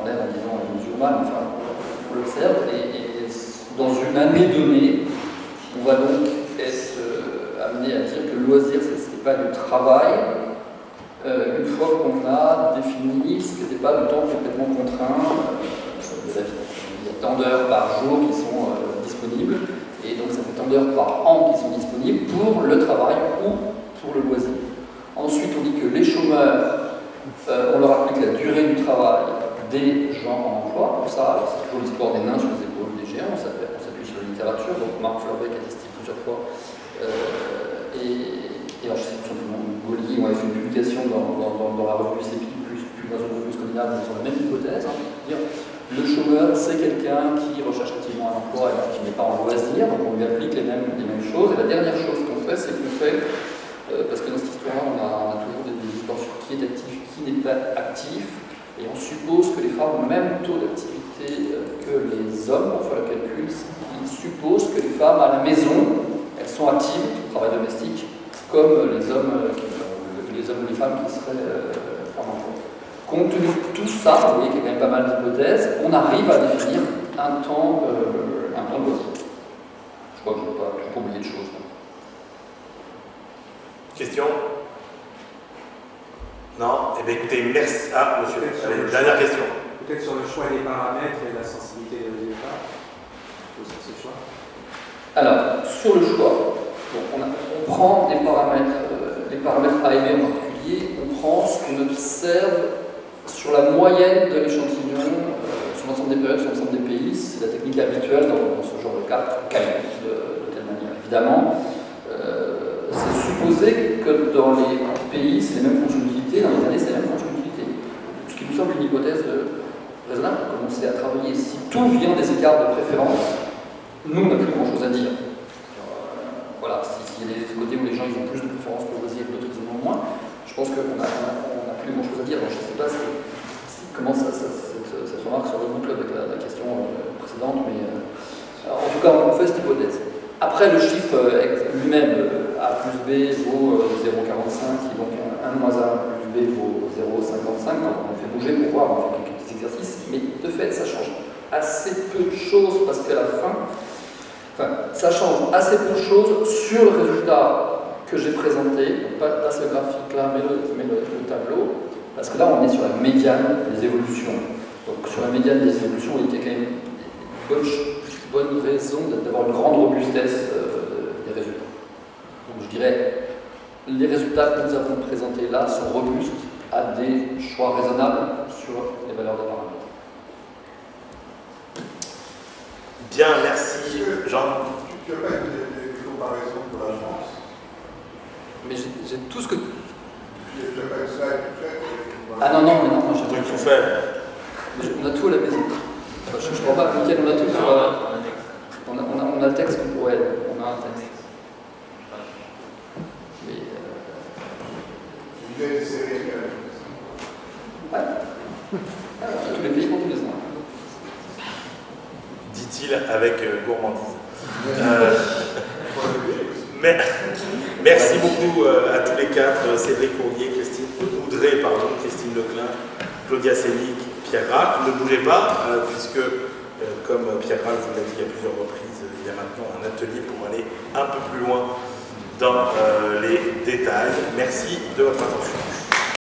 Speaker 9: en l'air en disant on mesure mal, enfin on l'observe, et dans une année donnée, on va donc être amené à dire que le loisir, ce n'est pas du travail, une fois qu'on a défini ce qui n'était pas du temps complètement contraint de la vie. Il y a tant d'heures par jour qui sont disponibles, et donc ça fait tant d'heures par an qui sont disponibles pour le travail ou pour le loisir. Ensuite, on dit que les chômeurs, on leur applique la durée du travail des gens en emploi. Pour ça, c'est toujours l'histoire des nains sur les épaules des géants, on s'appuie sur la littérature, donc Marc Fleurbeck a testé plusieurs fois. Et alors, je sais plus simplement, Gaulier, on avait fait une publication dans la revue CEPI, plus dans une revue scandinave, sur la même hypothèse, hein, dire le chômeur, c'est quelqu'un qui recherche activement un emploi et qui n'est pas en loisir, donc on lui applique les mêmes choses. Et la dernière chose qu'on fait, c'est qu'on fait, parce que dans cette histoire-là, on a toujours des histoires sur qui est actif, qui n'est pas actif, et on suppose que les femmes ont le même taux d'activité que les hommes, pour faire le calcul, ils supposent que les femmes à la maison, elles sont actives au travail domestique, comme les hommes ou les femmes qui seraient en emploi. Compte tenu de tout ça, vous voyez qu'il y a quand même pas mal d'hypothèses, on arrive à définir un temps de loisir. Je crois que je n'ai pas oublié de choses.
Speaker 1: Question? Non? Eh bien écoutez, merci. Ah, monsieur, allez, dernière question.
Speaker 11: Peut-être sur le choix des paramètres et la sensibilité des résultats. Sur ce choix.
Speaker 9: Alors, sur le choix, bon, on prend des paramètres, les paramètres A et B en particulier, on prend ce qu'on observe sur la moyenne de l'échantillon, sur l'ensemble des périodes, sur l'ensemble des pays. C'est la technique habituelle dans ce genre de cas, calcul de telle manière. Évidemment, c'est supposé que dans les pays, c'est les mêmes fonctions d'utilité, dans les années, c'est les mêmes fonctions d'utilité. Ce qui nous semble une hypothèse raisonnable pour commencer à travailler. Si tout vient des écarts de préférence, nous, on n'a plus grand-chose à dire. Voilà, s'il y a des côtés où les gens ils ont plus de préférence pour loisir, d'autres ils en ont moins, je pense qu'on n'a plus grand-chose à dire. Donc, je ne sais pas comment cette remarque se reboucle avec la question précédente, mais en tout cas, on fait cette hypothèse. Après, le chiffre lui-même, A plus B vaut 0,45, donc 1 moins A plus B vaut 0,55, on fait bouger pour voir, on fait quelques petits exercices, mais de fait, ça change assez peu de choses parce qu'à la fin, ça change assez peu de choses sur le résultat que j'ai présenté, donc pas ce graphique-là, mais le tableau, parce que là, on est sur la médiane des évolutions. Donc, sur la médiane des évolutions, il y a quand même une bonne raison d'avoir une grande robustesse des résultats. Donc, je dirais, les résultats que nous avons présentés là sont robustes à des choix raisonnables sur les valeurs de paramètres.
Speaker 1: Bien, merci Jean.
Speaker 8: Tu n'as pas des comparaisons pour la France?
Speaker 9: Mais j'ai tout ce que...
Speaker 8: Tu n'as pas une slide faite?
Speaker 9: Ah non, j'ai
Speaker 1: tout fait.
Speaker 9: On a tout à la maison. Je ne crois pas, Mickaël, on a tout sur... On a le texte qu'on pourrait... On a un texte. Mais...
Speaker 8: Vous avez des séries
Speaker 9: ouais. Tous les pays pour tous les ans.
Speaker 1: Dit-il avec gourmandise. Merci beaucoup à tous les quatre, Cédric Cournier, Christine Leclin, Claudia Sénic, Pierre Rack. Ne bougez pas, puisque, comme Pierre Rack vous l'a dit à plusieurs reprises, il y a maintenant un atelier pour aller un peu plus loin dans les détails. Merci de votre attention.